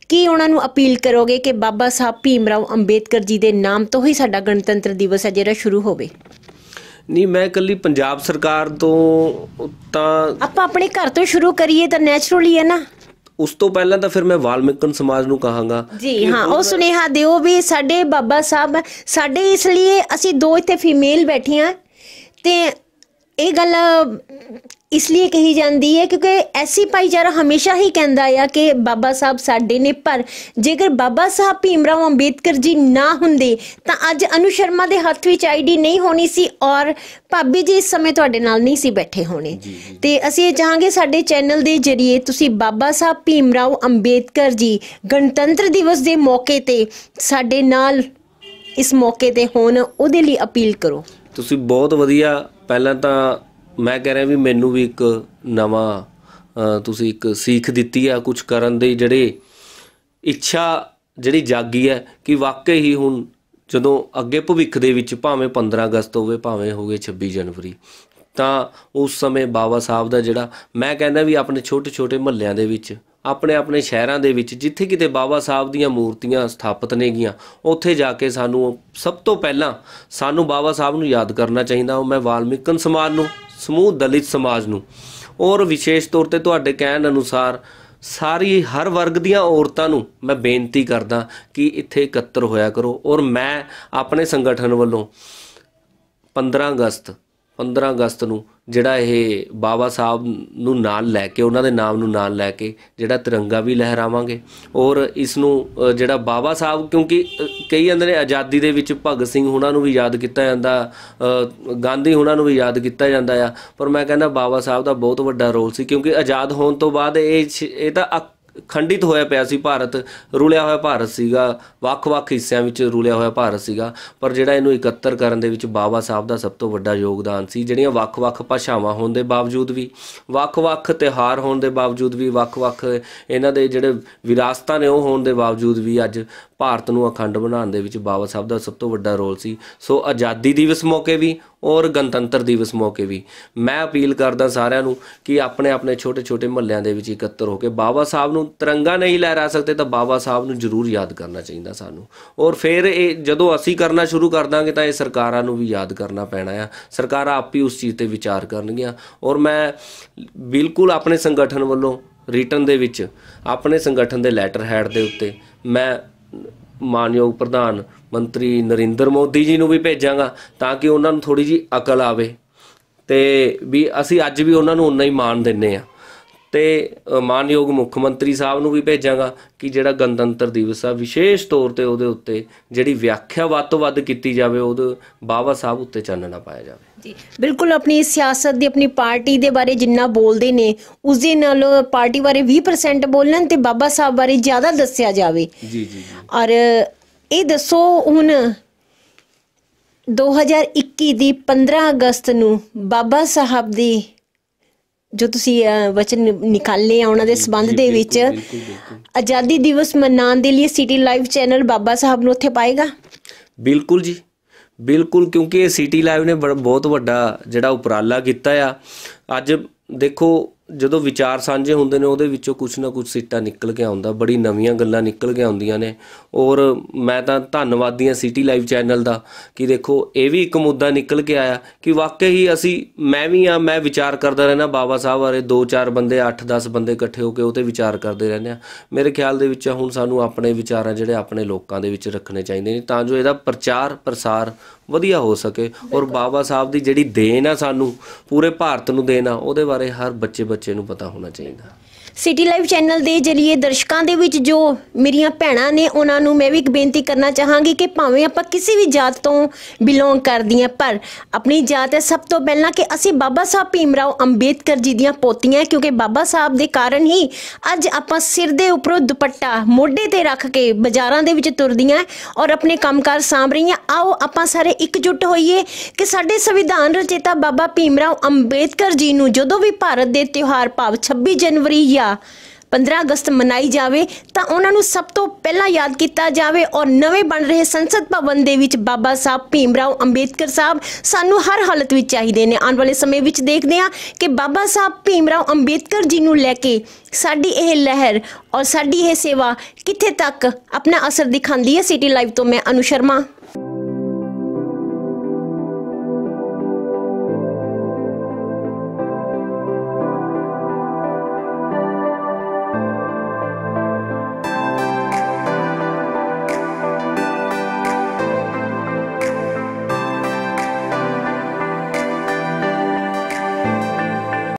S2: ਕੀ ਉਹਨਾਂ ਨੂੰ ਅਪੀਲ ਕਰੋਗੇ ਕਿ ਬਾਬਾ ਸਾਹਿਬ ਭੀਮ ਰਾਓ ਅੰਬੇਦਕਰ ਜੀ ਦੇ ਨਾਮ ਤੋਂ ਹੀ ਸਾਡਾ ਗਣਤੰਤਰ ਦਿਵਸ ਹੈ ਜਿਹੜਾ ਸ਼ੁਰੂ ਹੋਵੇ?
S3: ਨਹੀਂ, ਮੈਂ ਇਕੱਲੀ ਪੰਜਾਬ ਸਰਕਾਰ ਤੋਂ ਤਾਂ
S2: ਆਪਾਂ ਆਪਣੇ ਘਰ ਤੋਂ ਸ਼ੁਰੂ ਕਰੀਏ ਤਾਂ ਨੈਚੁਰਲੀ ਹੈ ਨਾ।
S3: ਉਸ ਤੋਂ ਪਹਿਲਾਂ ਤਾਂ ਫਿਰ ਮੈਂ ਵਾਲਮੀਕਨ ਸਮਾਜ ਨੂੰ ਕਹਾਂਗਾ
S2: ਜੀ ਹਾਂ, ਉਹ ਸੁਨੇਹਾ ਦਿਓ ਵੀ ਸਾਡੇ ਬਾਬਾ ਸਾਹਿਬ ਸਾਡੇ, ਇਸ ਲਈ ਅਸੀਂ 2 ਇੱਥੇ ਫੀਮੇਲ ਬੈਠੀਆਂ ਤੇ ਇਹ ਗੱਲ इसलिए कही जाती है क्योंकि ऐसी भाईचारा हमेशा ही कहता है कि बाबा साहब साडे ने, पर जेकर बाबा साहब भीमराव अंबेडकर जी ना हुंदे तां अज अनु शर्मा दे हत्थ विच आईडी नहीं होनी सी और भाभी जी इस समय तुहाडे नाल नहीं सी बैठे होने। ते असीं ये चाहांगे साडे चैनल दे जरिए तुसीं बाबा साहब भीमराव अंबेडकर जी गणतंत्र दिवस दे मौके ते साडे नाल इस मौके ते होण, उहदे लई अपील करो।
S3: ਤੁਸੀਂ ਬਹੁਤ ਵਧੀਆ। ਪਹਿਲਾਂ ਤਾਂ ਮੈਂ ਕਹਿ ਰਿਹਾ ਵੀ ਮੈਨੂੰ ਵੀ ਇੱਕ ਨਵਾਂ ਤੁਸੀਂ ਇੱਕ ਸੀਖ ਦਿੱਤੀ ਆ ਕੁਝ ਕਰਨ ਦੀ, ਜਿਹੜੀ ਇੱਛਾ ਜਿਹੜੀ ਜਾਗੀ ਹੈ ਕਿ ਵਾਕਈ ਹੀ ਹੁਣ ਜਦੋਂ ਅੱਗੇ ਭਵਿੱਖ ਦੇ ਵਿੱਚ ਭਾਵੇਂ 15 ਅਗਸਤ ਹੋਵੇ ਭਾਵੇਂ ਹੋਵੇ 26 ਜਨਵਰੀ, ਤਾਂ ਉਸ ਸਮੇਂ ਬਾਬਾ ਸਾਹਿਬ ਦਾ ਜਿਹੜਾ ਮੈਂ ਕਹਿੰਦਾ ਵੀ ਆਪਣੇ ਛੋਟੇ ਛੋਟੇ ਮੁਹੱਲਿਆਂ ਦੇ ਵਿੱਚ, ਆਪਣੇ ਆਪਣੇ ਸ਼ਹਿਰਾਂ ਦੇ ਵਿੱਚ ਜਿੱਥੇ ਕਿਤੇ ਬਾਬਾ ਸਾਹਿਬ ਦੀਆਂ ਮੂਰਤੀਆਂ ਸਥਾਪਿਤ ਨੇਗੀਆਂ, ਉੱਥੇ ਜਾ ਕੇ ਸਾਨੂੰ ਸਭ ਤੋਂ ਪਹਿਲਾਂ ਸਾਨੂੰ ਬਾਬਾ ਸਾਹਿਬ ਨੂੰ ਯਾਦ ਕਰਨਾ ਚਾਹੀਦਾ। ਮੈਂ ਵਾਲਮੀਕਨ ਸਮਾਜ ਨੂੰ, ਸਮੂਹ ਦਲਿਤ ਸਮਾਜ ਨੂੰ ਔਰ ਵਿਸ਼ੇਸ਼ ਤੌਰ 'ਤੇ ਤੁਹਾਡੇ ਕਹਿਣ ਅਨੁਸਾਰ ਸਾਰੀ ਹਰ ਵਰਗ ਦੀਆਂ ਔਰਤਾਂ ਨੂੰ ਮੈਂ ਬੇਨਤੀ ਕਰਦਾ ਕਿ ਇੱਥੇ ਇਕੱਤਰ ਹੋਇਆ ਕਰੋ। ਔਰ ਮੈਂ ਆਪਣੇ ਸੰਗਠਨ ਵੱਲੋਂ 15 ਅਗਸਤ ਨੂੰ ਜਿਹੜਾ ਇਹ ਬਾਬਾ ਸਾਹਿਬ ਨੂੰ ਨਾਲ ਲੈ ਕੇ, ਉਹਨਾਂ ਦੇ ਨਾਮ ਨੂੰ ਨਾਲ ਲੈ ਕੇ ਜਿਹੜਾ ਤਿਰੰਗਾ ਵੀ ਲਹਿਰਾਵਾਂਗੇ। ਔਰ ਇਸ ਨੂੰ ਜਿਹੜਾ ਬਾਬਾ ਸਾਹਿਬ, ਕਿਉਂਕਿ ਕਈ ਕਹਿੰਦੇ ਨੇ ਆਜ਼ਾਦੀ ਦੇ ਵਿੱਚ ਭਗਤ ਸਿੰਘ ਹੁਣਾਂ ਨੂੰ ਵੀ ਯਾਦ ਕੀਤਾ ਜਾਂਦਾ, ਗਾਂਧੀ ਹੁਣਾਂ ਨੂੰ ਵੀ ਯਾਦ ਕੀਤਾ ਜਾਂਦਾ ਆ, ਪਰ ਮੈਂ ਕਹਿੰਦਾ ਬਾਬਾ ਸਾਹਿਬ ਦਾ ਬਹੁਤ ਵੱਡਾ ਰੋਲ ਸੀ, ਕਿਉਂਕਿ ਆਜ਼ਾਦ ਹੋਣ ਤੋਂ ਬਾਅਦ ਇਹ ਤਾਂ ਖੰਡਿਤ ਹੋਇਆ ਪਿਆ ਸੀ ਭਾਰਤ, ਰੁਲਿਆ ਹੋਇਆ ਭਾਰਤ ਸੀਗਾ, ਵੱਖ-ਵੱਖ ਹਿੱਸਿਆਂ ਵਿੱਚ ਰੁਲਿਆ ਹੋਇਆ ਭਾਰਤ ਸੀਗਾ, ਪਰ ਜਿਹੜਾ ਇਹਨੂੰ ਇਕੱਤਰ ਕਰਨ ਦੇ ਵਿੱਚ ਬਾਬਾ ਸਾਹਿਬ ਦਾ ਸਭ ਤੋਂ ਵੱਡਾ ਯੋਗਦਾਨ ਸੀ। ਜਿਹੜੀਆਂ ਵੱਖ-ਵੱਖ ਭਾਸ਼ਾਵਾਂ ਹੋਣ ਦੇ ਬਾਵਜੂਦ ਵੀ, ਵੱਖ-ਵੱਖ ਤਿਉਹਾਰ ਹੋਣ ਦੇ ਬਾਵਜੂਦ ਵੀ, ਵੱਖ-ਵੱਖ ਇਹਨਾਂ ਦੇ ਜਿਹੜੇ ਵਿਰਾਸਤਾਂ ਨੇ ਉਹ ਹੋਣ ਦੇ ਬਾਵਜੂਦ ਵੀ ਅੱਜ ਭਾਰਤ ਨੂੰ ਅਖੰਡ ਬਣਾਉਣ ਦੇ ਵਿੱਚ ਬਾਬਾ ਸਾਹਿਬ ਦਾ ਸਭ ਤੋਂ ਵੱਡਾ ਰੋਲ ਸੀ। ਸੋ ਆਜ਼ਾਦੀ ਦਿਵਸ ਮੌਕੇ ਵੀ ਔਰ ਗਣਤੰਤਰ ਦਿਵਸ ਮੌਕੇ ਵੀ ਮੈਂ ਅਪੀਲ ਕਰਦਾ ਸਾਰਿਆਂ ਨੂੰ ਕਿ ਆਪਣੇ ਆਪਣੇ ਛੋਟੇ ਛੋਟੇ ਮੁਹੱਲਿਆਂ ਦੇ ਵਿੱਚ ਇਕੱਤਰ ਹੋ ਕੇ ਬਾਬਾ ਸਾਹਿਬ ਨੂੰ, ਤਿਰੰਗਾ ਨਹੀਂ ਲਹਿਰਾ ਸਕਦੇ ਤਾਂ ਬਾਬਾ ਸਾਹਿਬ ਨੂੰ ਜ਼ਰੂਰ ਯਾਦ ਕਰਨਾ ਚਾਹੀਦਾ ਸਾਨੂੰ। ਔਰ ਫਿਰ ਇਹ ਜਦੋਂ ਅਸੀਂ ਕਰਨਾ ਸ਼ੁਰੂ ਕਰ ਦਾਂਗੇ ਤਾਂ ਇਹ ਸਰਕਾਰਾਂ ਨੂੰ ਵੀ ਯਾਦ ਕਰਨਾ ਪੈਣਾ ਆ, ਸਰਕਾਰਾਂ ਆਪ ਹੀ ਉਸ ਚੀਜ਼ 'ਤੇ ਵਿਚਾਰ ਕਰਨਗੀਆਂ। ਔਰ ਮੈਂ ਬਿਲਕੁਲ ਆਪਣੇ ਸੰਗਠਨ ਵੱਲੋਂ ਰਿਟਨ ਦੇ ਵਿੱਚ, ਆਪਣੇ ਸੰਗਠਨ ਦੇ ਲੈਟਰ ਹੈਡ ਦੇ ਉੱਤੇ ਮੈਂ ਮਾਨਯੋਗ ਪ੍ਰਧਾਨ ਮੰਤਰੀ ਨਰਿੰਦਰ ਮੋਦੀ ਜੀ ਨੂੰ ਵੀ ਭੇਜਾਂਗਾ ਤਾਂ ਕਿ ਉਹਨਾਂ ਨੂੰ ਥੋੜ੍ਹੀ ਜਿਹੀ ਅਕਲ ਆਵੇ ਅਤੇ ਵੀ ਅਸੀਂ ਅੱਜ ਵੀ ਉਹਨਾਂ ਨੂੰ ਉਨਾ ਹੀ ਮਾਣ ਦਿੰਦੇ ਹਾਂ। ਅਤੇ ਮਾਨਯੋਗ ਮੁੱਖ ਮੰਤਰੀ ਸਾਹਿਬ ਨੂੰ ਵੀ ਭੇਜਾਂਗਾ ਕਿ ਜਿਹੜਾ ਗਣਤੰਤਰ ਦਿਵਸ ਆ ਵਿਸ਼ੇਸ਼ ਤੌਰ 'ਤੇ ਉਹਦੇ ਉੱਤੇ ਜਿਹੜੀ ਵਿਆਖਿਆ ਵੱਧ ਤੋਂ ਵੱਧ ਕੀਤੀ ਜਾਵੇ, ਉਹਦੇ ਬਾਬਾ ਸਾਹਿਬ ਉੱਤੇ ਚਾਨਣਾ ਪਾਇਆ ਜਾਵੇ।
S2: जी बिल्कुल, अपनी सियासत दी, अपनी पार्टी दे बारे जिन्ना बोलते ने उस दे नाल पार्टी बारे 20% बोलन ते बाबा साहब बारे ज़्यादा दस्सिया जावे।
S3: जी।
S2: और ये दसो हुण 2021 दी 15 अगस्त नूं बाबा साहब दी जो तुसी वचन निकाले उन्हां दे संबंध दे विच आज़ादी दिवस मनाउण दे लिए सिटी लाइव चैनल बाबा साहब नूं उत्थे पाएगा?
S3: बिल्कुल जी, बिल्कुल, क्योंकि ये सिटी लाइव ने बहुत वड्डा जिहड़ा उपराला कीता आ। अज देखो ਜਦੋਂ ਵਿਚਾਰ ਸਾਂਝੇ ਹੁੰਦੇ ਨੇ ਉਹਦੇ ਵਿੱਚੋਂ ਕੁਛ ਨਾ ਕੁਛ ਸਿੱਟਾ ਨਿਕਲ ਕੇ ਆਉਂਦਾ, ਬੜੀ ਨਵੀਆਂ ਗੱਲਾਂ ਨਿਕਲ ਕੇ ਆਉਂਦੀਆਂ ਨੇ। ਔਰ ਮੈਂ ਤਾਂ ਧੰਨਵਾਦੀ ਹਾਂ ਸਿਟੀ ਲਾਈਵ ਚੈਨਲ ਦਾ ਕਿ ਦੇਖੋ ਇਹ ਵੀ ਇੱਕ ਮੁੱਦਾ ਨਿਕਲ ਕੇ ਆਇਆ ਕਿ ਵਾਕਈ ਹੀ ਅਸੀਂ, ਮੈਂ ਵੀ ਹਾਂ, ਮੈਂ ਵਿਚਾਰ ਕਰਦਾ ਰਹਿਣਾ ਬਾਬਾ ਸਾਹਿਬ ਬਾਰੇ, 2-4 ਬੰਦੇ 8-10 ਬੰਦੇ ਇਕੱਠੇ ਹੋ ਕੇ ਉਹ 'ਤੇ ਵਿਚਾਰ ਕਰਦੇ ਰਹਿੰਦੇ ਹਾਂ। ਮੇਰੇ ਖਿਆਲ ਦੇ ਵਿੱਚ ਹੁਣ ਸਾਨੂੰ ਆਪਣੇ ਵਿਚਾਰਾਂ ਜਿਹੜੇ ਆਪਣੇ ਲੋਕਾਂ ਦੇ ਵਿੱਚ ਰੱਖਣੇ ਚਾਹੀਦੇ ਨੇ ਤਾਂ ਜੋ ਇਹਦਾ ਪ੍ਰਚਾਰ ਪ੍ਰਸਾਰ ਵਧੀਆ ਹੋ ਸਕੇ। ਔਰ ਬਾਬਾ ਸਾਹਿਬ ਦੀ ਜਿਹੜੀ ਦੇਣ ਆ ਸਾਨੂੰ ਪੂਰੇ ਭਾਰਤ ਨੂੰ ਦੇਣ ਆ, ਉਹਦੇ ਬਾਰੇ ਹਰ ਬੱਚੇ ਨੂੰ ਪਤਾ ਹੋਣਾ ਚਾਹੀਦਾ।
S2: सिटी लाइव चैनल के जरिए दर्शकों के विच जो मेरिया भैणां ने उन्होंने मैं भी एक बेनती करना चाहांगी कि भावें आपां किसी भी जात तो बिलोंग करदी हां, पर अपनी जात है सब तो पहला कि असीं बाबा साहब भीमराव अंबेडकर जी दियां पोतियां, क्योंकि बाबा साहब के कारण ही अज आपां सिर दे उपरों दुपट्टा मोढे ते रख के बाजारां दे विच तुरदियां और अपने कामकाज सांभ रहीआं। आओ आपां सारे एकजुट होइए कि साडे संविधान रचेता बाबा भीमराव अंबेडकर जी नूं जदों भी भारत दे त्योहार भाव 26 जनवरी या 15 अगस्त मनाई जाए तो उन्होंने सब तो पहला याद किया जाए। और नवे बन रहे संसद भवन दे विच बाबा साहब भीमराव अंबेडकर साहब सानू हर हालत में चाहिए ने। आने वाले समय में देखते हैं कि बाबा साहब भीमराव अंबेडकर जी नूं लैके साडी यह लहर और साडी यह सेवा कित्थे तक अपना असर दिखाती है। सिटी लाइव तो मैं अनु शर्मा।